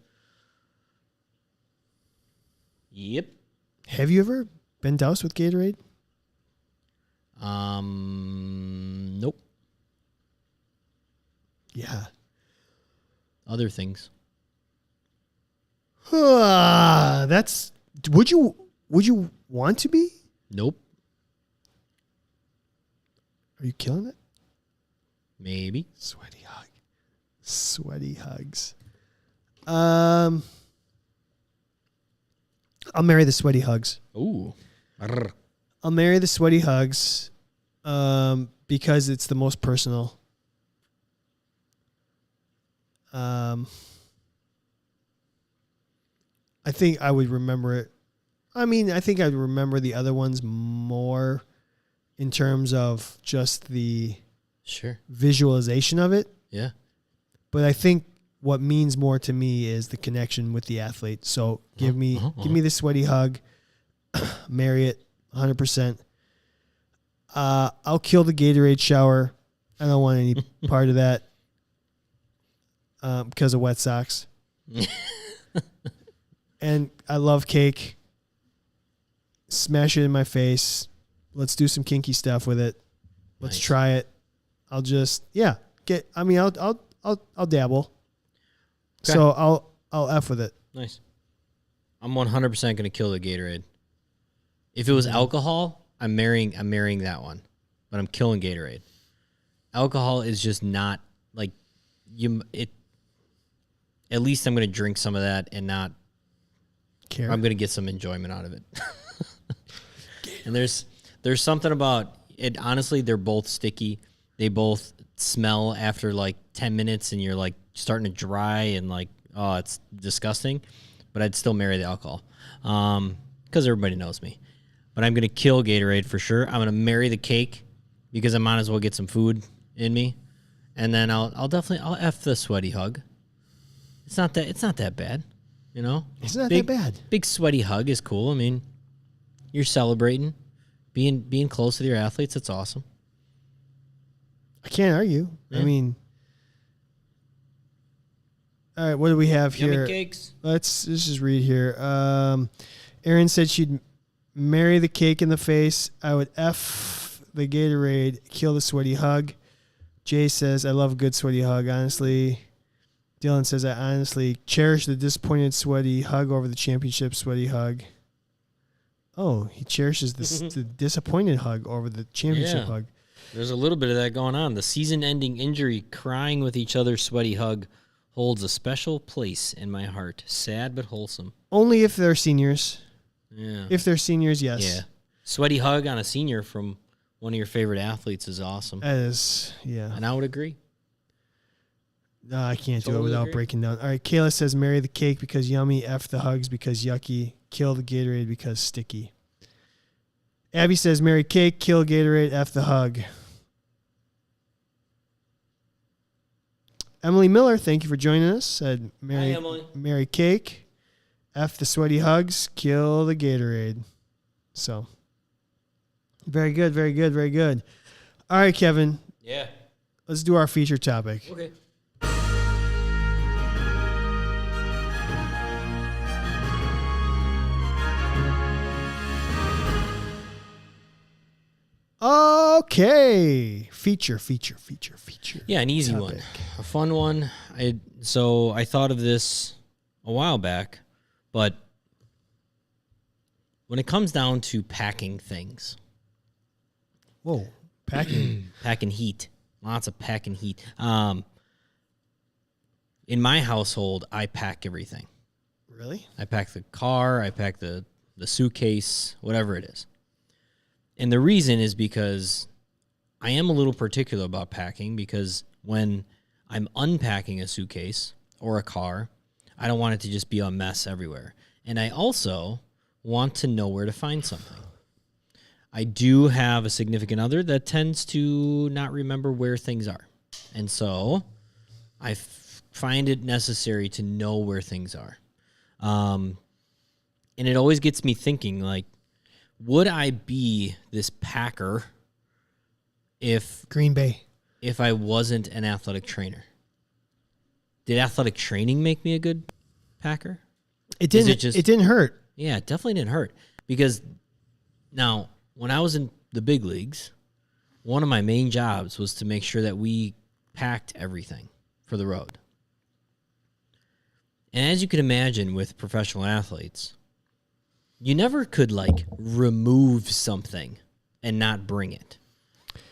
Have you ever been doused with Gatorade? Nope. Yeah. Other things. That's. Would you want to be? Nope. Are you killing it? Maybe. Sweaty hugs. I'll marry the sweaty hugs. Ooh. Arr. I'll marry the sweaty hugs because it's the most personal. I think I would remember it. I mean, I think I'd remember the other ones more in terms of just the Sure. visualization of it. Yeah. But I think what means more to me is the connection with the athlete. So give me the sweaty hug, marry it 100%. I'll kill the Gatorade shower. I don't want any part of that because of wet socks. And I love cake. Smash it in my face. Let's do some kinky stuff with it. Let's try it. I'll just I'll dabble. Okay. So I'll F with it. Nice. I'm 100% going to kill the Gatorade. If it was alcohol, I'm marrying that one. But I'm killing Gatorade. Alcohol is just not like at least I'm going to drink some of that and not care. I'm going to get some enjoyment out of it. And there's something about it. Honestly, they're both sticky. They both smell after like 10 minutes and you're like starting to dry and like, oh, it's disgusting. But I'd still marry the alcohol because everybody knows me. But I'm going to kill Gatorade for sure. I'm going to marry the cake because I might as well get some food in me. And then I'll F the sweaty hug. It's not that bad, you know? It's not that bad. Big sweaty hug is cool. I mean, you're celebrating being close with your athletes. That's awesome. I can't argue. Yeah. I mean, all right, what do we have Yummy here? cakes. Let's just read here. Erin said she'd marry the cake in the face. I would F the Gatorade, kill the sweaty hug. Jay says, I love a good sweaty hug, honestly. Dylan says, I honestly cherish the disappointed sweaty hug over the championship sweaty hug. Oh, he cherishes the disappointed hug over the championship hug. There's a little bit of that going on. The season-ending injury, crying with each other's sweaty hug, holds a special place in my heart. Sad but wholesome. Only if they're seniors. Yeah. If they're seniors, yes. Yeah. Sweaty hug on a senior from one of your favorite athletes is awesome. That is, yeah. And I would agree. No, I can't do it Totally without agree. breaking down. All right, Kayla says marry the cake because yummy, F the hugs because yucky, kill the Gatorade because sticky. Abby says marry cake, kill Gatorade, F the hug. Emily Miller, thank you for joining us. Said marry, Hi, Emily. marry cake, F the sweaty hugs, kill the Gatorade. So, very good, very good, very good. All right, Kevin. Yeah. Let's do our feature topic. Okay. Okay. Feature. Yeah, an easy one. A fun one. I thought of this a while back, but when it comes down to packing things. Whoa. Packing. Packing heat. Lots of packing heat. In my household, I pack everything. Really? I pack the car, I pack the suitcase, whatever it is. And the reason is because I am a little particular about packing because when I'm unpacking a suitcase or a car, I don't want it to just be a mess everywhere. And I also want to know where to find something. I do have a significant other that tends to not remember where things are. And so I find it necessary to know where things are. And it always gets me thinking, like, would I be this Packer if Green Bay. if I wasn't an athletic trainer? Did athletic training make me a good Packer? It didn't. It didn't hurt. Yeah, it definitely didn't hurt. Because now, when I was in the big leagues, one of my main jobs was to make sure that we packed everything for the road. And as you can imagine with professional athletes, you never could, like, remove something and not bring it.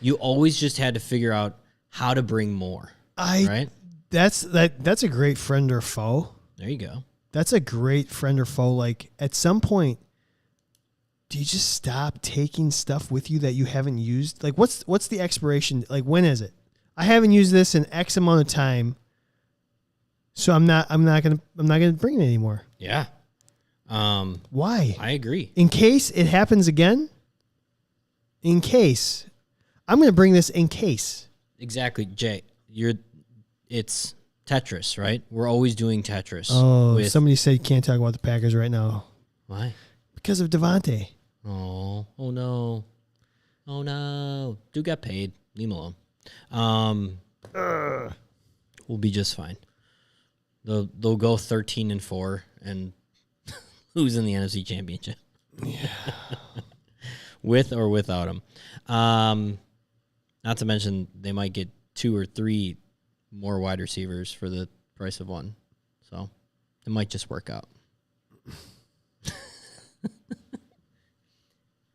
You always just had to figure out how to bring more. Right? That's a great friend or foe. There you go. That's a great friend or foe. Like, at some point, do you just stop taking stuff with you that you haven't used? Like, what's the expiration? Like, when is it? I haven't used this in X amount of time, so I'm not gonna bring it anymore. Yeah. Why? I agree. In case it happens again. In case, I'm gonna bring this in case. Exactly, Jay. It's Tetris, right? We're always doing Tetris. Oh, somebody said you can't talk about the Packers right now. Why? Because of Devontae. Oh no. Oh no. Dude got paid. Leave him alone. We'll be just fine. They'll go 13-4 and lose in the NFC Championship. Yeah. With or without him. Not to mention they might get 2 or 3 more wide receivers for the price of one. So it might just work out.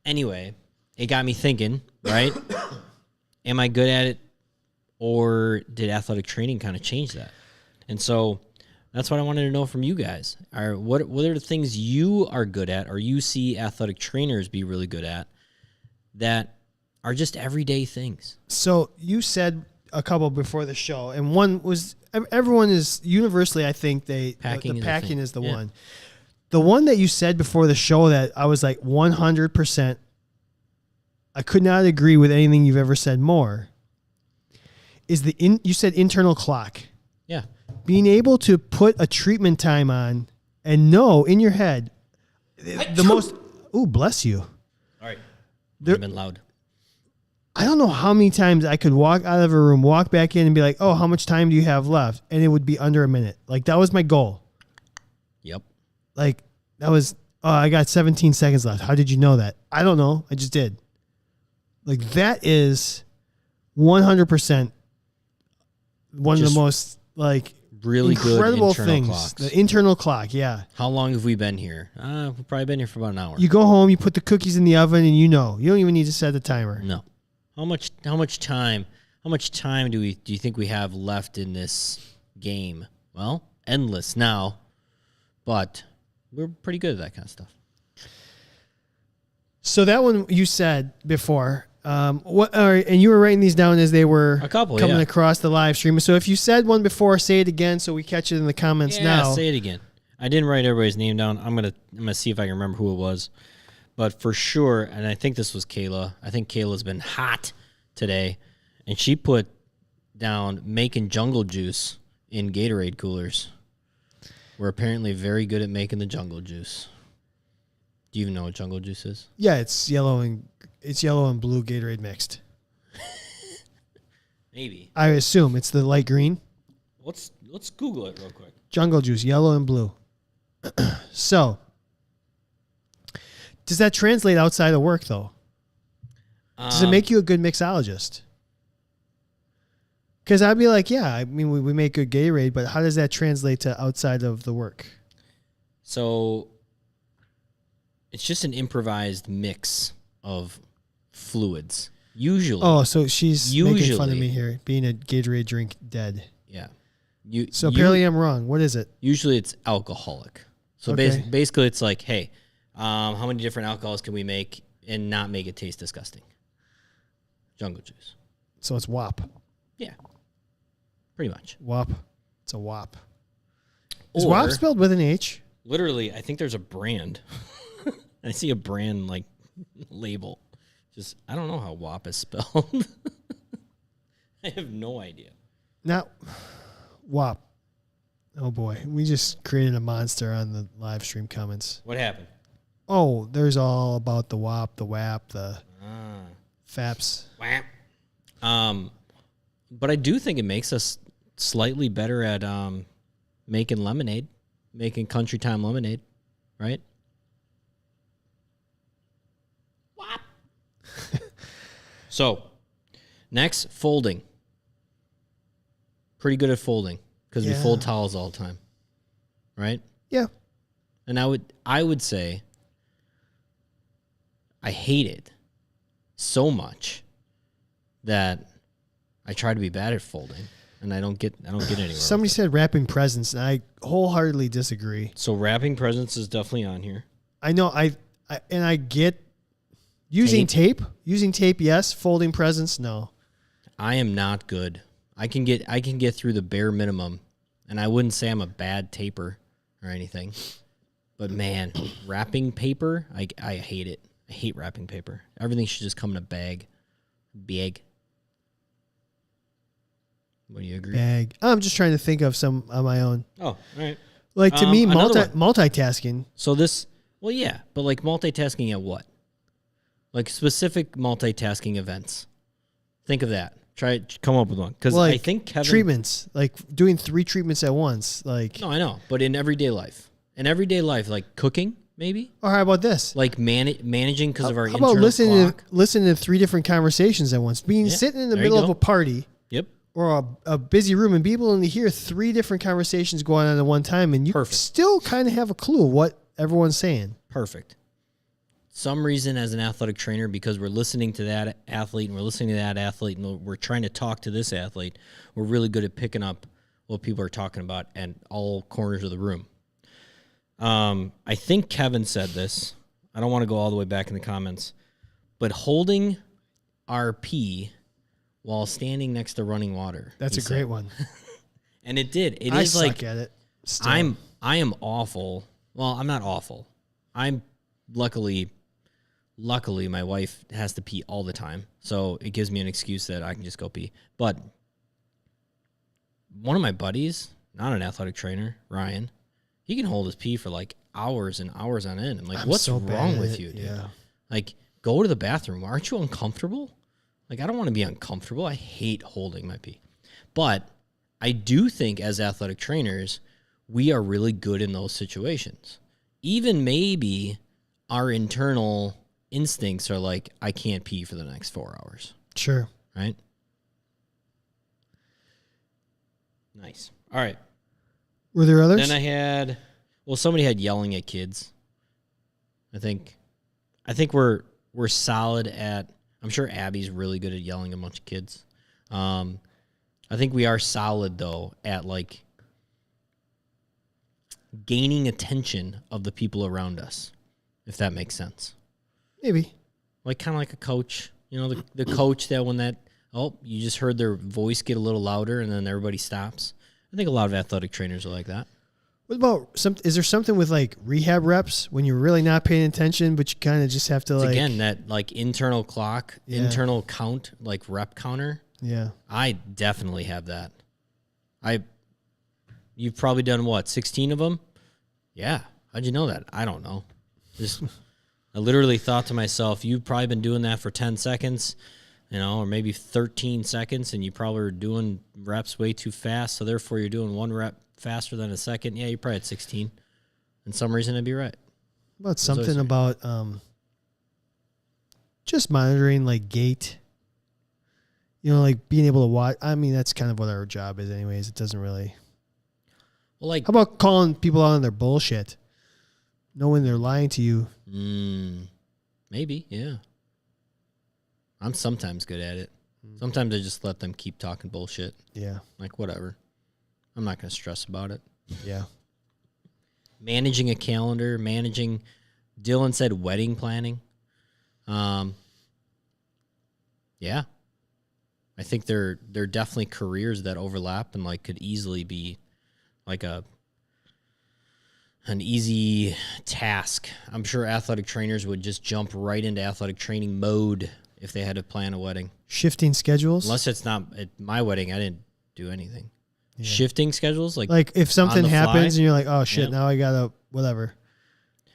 Anyway, it got me thinking, right? Am I good at it, or did athletic training kind of change that? And so that's what I wanted to know from you guys. What are the things you are good at, or you see athletic trainers be really good at, that are just everyday things? So you said a couple before the show, and one was everyone is universally, I think the packing is the one. The one that you said before the show that I was like 100%, I could not agree with anything you've ever said more, is you said internal clock. Yeah. Being able to put a treatment time on and know in your head the most, ooh, bless you. All right. I've been loud. I don't know how many times I could walk out of a room, walk back in and be like, oh, how much time do you have left? And it would be under a minute. Like, that was my goal. Yep. Like, that was, I got 17 seconds left. How did you know that? I don't know. I just did. Like, that is 100% one of the most, like, really incredible good internal things. clocks. The internal clock, yeah. How long have we been here? We've probably been here for about an hour. You go home, you put the cookies in the oven, and you know. You don't even need to set the timer. No. How much time do you think we have left in this game? Well, endless now, but we're pretty good at that kind of stuff. So that one you said before, and you were writing these down as they were coming across the live stream. So if you said one before, say it again so we catch it in the comments now. Yeah, say it again. I didn't write everybody's name down. I'm gonna see if I can remember who it was. But for sure, and I think this was Kayla. I think Kayla's been hot today, and she put down making jungle juice in Gatorade coolers. We're apparently very good at making the jungle juice. Do you even know what jungle juice is? Yeah, it's yellow and blue Gatorade mixed. Maybe. I assume it's the light green. Let's Google it real quick. Jungle juice, yellow and blue. So, does that translate outside of work, though? Does it make you a good mixologist? Because I'd be like, yeah, I mean, we make good Gatorade, but how does that translate to outside of the work? So, it's just an improvised mix of fluids. Usually. Oh, so she's making fun of me here, being a Gatorade drink dead. Yeah. So apparently I'm wrong. What is it? Usually it's alcoholic. So basically it's like, hey, how many different alcohols can we make and not make it taste disgusting? Jungle juice. So it's WAP. Yeah. Pretty much. WAP. It's a WAP. Is WAP spelled with an H? Literally, I think there's a brand. I see a brand like label. Just I don't know how WAP is spelled. I have no idea. Not WAP. Oh boy, we just created a monster on the live stream comments. What happened? Oh, there's all about the WAP, the WAP, the FAPS. WAP. But I do think it makes us slightly better at making lemonade, making country time lemonade, right? WAP. So, next, folding. Pretty good at folding. Because we fold towels all the time, right? Yeah. And I would say I hate it so much that I try to be bad at folding, and I don't get anywhere. Somebody said wrapping presents, and I wholeheartedly disagree. So wrapping presents is definitely on here. I know. I get using tape. Using tape, yes. Folding presents, no. I am not good. I can get through the bare minimum, and I wouldn't say I'm a bad taper or anything. But man, wrapping paper, I hate it. I hate wrapping paper. Everything should just come in a bag. Bag. What do you agree? Bag. I'm just trying to think of some on my own. Oh, all right. Like to me, multitasking. So well, yeah, but like multitasking at what? Like specific multitasking events. Think of that. Come up with one. Because like I think Kevin... Treatments. Like doing 3 treatments at once. Like No, I know. But in everyday life. Like cooking, maybe? Or how about this? Like managing because of our internal clock. How about listening to 3 different conversations at once? Sitting in the middle of a party. Yep. Or a busy room and be able to hear 3 different conversations going on at one time. And you still kind of have a clue of what everyone's saying. Perfect. Some reason as an athletic trainer, because we're listening to that athlete and we're listening to that athlete and we're trying to talk to this athlete, we're really good at picking up what people are talking about at all corners of the room. I think Kevin said this. I don't want to go all the way back in the comments, but holding RP while standing next to running water. That's a great one. And it did. I suck at it. Still. I am awful. Well, I'm not awful. I'm luckily my wife has to pee all the time, so it gives me an excuse that I can just go pee. But one of my buddies, not an athletic trainer, Ryan, he can hold his pee for like hours and hours on end. I'm like, what's wrong with you, dude? Yeah. Like, go to the bathroom. Aren't you uncomfortable? Like, I don't want to be uncomfortable. I hate holding my pee. But I do think as athletic trainers, we are really good in those situations. Even maybe our internal instincts are like, I can't pee for the next 4 hours. Sure. Right? Nice. All right. Were there others? Then I had, somebody had yelling at kids. I think we're solid at, I'm sure Abby's really good at yelling at a bunch of kids. I think we are solid, though, at, like, gaining attention of the people around us, if that makes sense. Maybe. Like, kind of like a coach. You know, the coach that when you just heard their voice get a little louder and then everybody stops. I think a lot of athletic trainers are like that. What about is there something with like rehab reps when you're really not paying attention, but you kind of just have to again, that like internal clock, internal count, like rep counter. Yeah. I definitely have that. You've probably done what, 16 of them? Yeah. How'd you know that? I don't know. I literally thought to myself, you've probably been doing that for 10 seconds, or maybe 13 seconds, and you probably are doing reps way too fast, so therefore you're doing one rep faster than a second. Yeah, you're probably at 16. And some reason I'd be right. About something about just monitoring like gait. Like being able to watch. I mean, that's kind of what our job is anyways. It doesn't really. Well, like, how about calling people out on their bullshit? Knowing they're lying to you. Maybe, yeah. I'm sometimes good at it. Sometimes I just let them keep talking bullshit. Yeah. Like, whatever. I'm not going to stress about it. Yeah. Managing a calendar, Dylan said wedding planning. Yeah. I think they're definitely careers that overlap and like could easily be like a an easy task. I'm sure athletic trainers would just jump right into athletic training mode if they had to plan a wedding. Shifting schedules? Unless it's not at my wedding, I didn't do anything. Yeah. Shifting schedules? Like if something happens and you're like, oh shit, Yep. now I gotta whatever.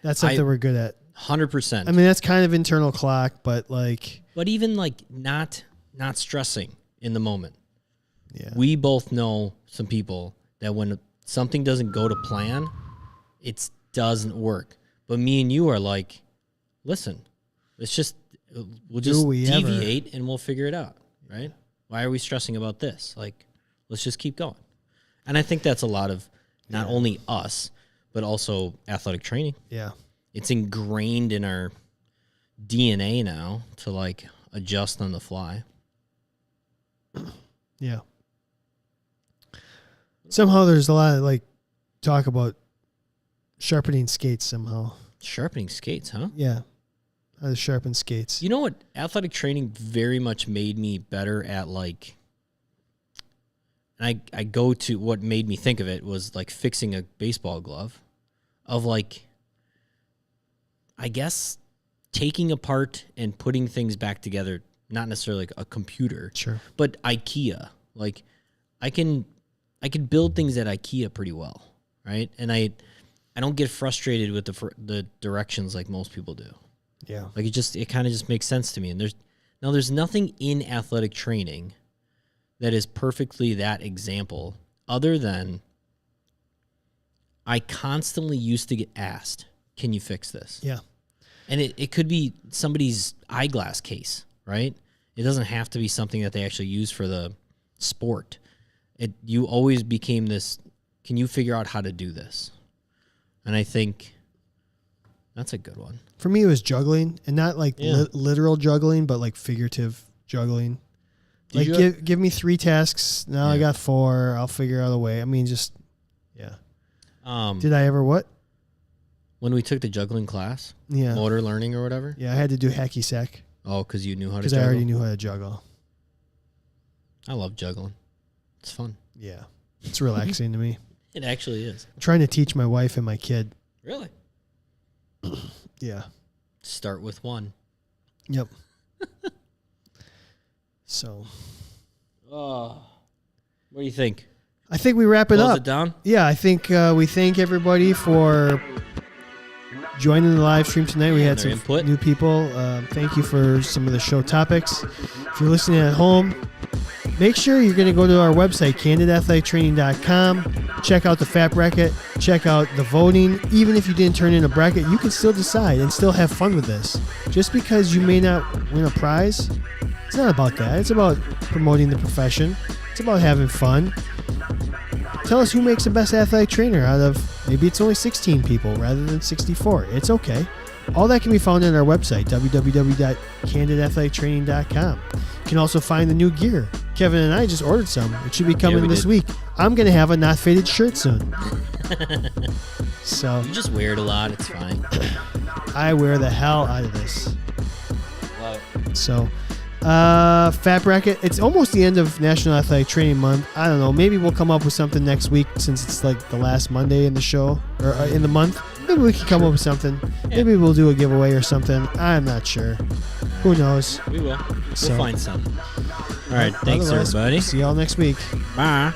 That's something we're good at. 100%. I mean, that's kind of internal clock, but like. But even like not stressing in the moment. Yeah. We both know some people that when something doesn't go to plan, it doesn't work. But me and you are like, listen, we'll just deviate and we'll figure it out, right? Why are we stressing about this? Like, let's just keep going. And I think that's a lot of not only us, but also athletic training. Yeah. It's ingrained in our DNA now to like adjust on the fly. Yeah. Somehow there's a lot of like talk about sharpening skates somehow. Sharpening skates, huh? Yeah. How to sharpen skates. You know what? Athletic training very much made me better at like, and I go to what made me think of it was like fixing a baseball glove of like, I guess taking apart and putting things back together, not necessarily like a computer, Sure. but IKEA. Like I can build things at IKEA pretty well, right? And I don't get frustrated with the directions like most people do. Yeah. Like it kind of just makes sense to me. And there's nothing in athletic training that is perfectly that example other than I constantly used to get asked, can you fix this? Yeah. And it could be somebody's eyeglass case, right? It doesn't have to be something that they actually use for the sport. You always became this, can you figure out how to do this? And I think that's a good one. For me, it was juggling, and not like literal juggling, but like figurative juggling. Like give me 3 tasks. Now I got 4. I'll figure out a way. I mean, just, yeah. Did I ever what? When we took the juggling class, Yeah. motor learning or whatever. Yeah, I had to do hacky sack. Oh, because you knew how to Because juggle? I already knew how to juggle. I love juggling. It's fun. Yeah. It's relaxing to me. It actually is. I'm trying to teach my wife and my kid. Really? Yeah. Start with 1. Yep. So. Oh. What do you think? I think we wrap it Close up. it down? Yeah, I think we thank everybody for joining the live stream tonight. We had some input. new people. Thank you for some of the show topics. If you're listening at home, make sure you're going to go to our website, candidathletictraining.com. Check out the fat bracket. Check out the voting. Even if you didn't turn in a bracket, you can still decide and still have fun with this. Just because you may not win a prize, it's not about that. It's about promoting the profession. It's about having fun. Tell us who makes the best athletic trainer out of, maybe it's only 16 people rather than 64. It's okay. All that can be found on our website, www.candidathletictraining.com. You can also find the new gear. Kevin and I just ordered some. It should be coming this week. I'm going to have a not faded shirt soon. So You just wear it a lot. It's fine. I wear the hell out of this. Love it. So, fat bracket. It's almost the end of National Athletic Training Month. I don't know. Maybe we'll come up with something next week since it's like the last Monday in the show or in the month. Maybe we can come up with something. Maybe we'll do a giveaway or something. I'm not sure. Who knows? We will. So- We'll find something. All right. Thanks, Otherwise, everybody. See y'all next week. Bye.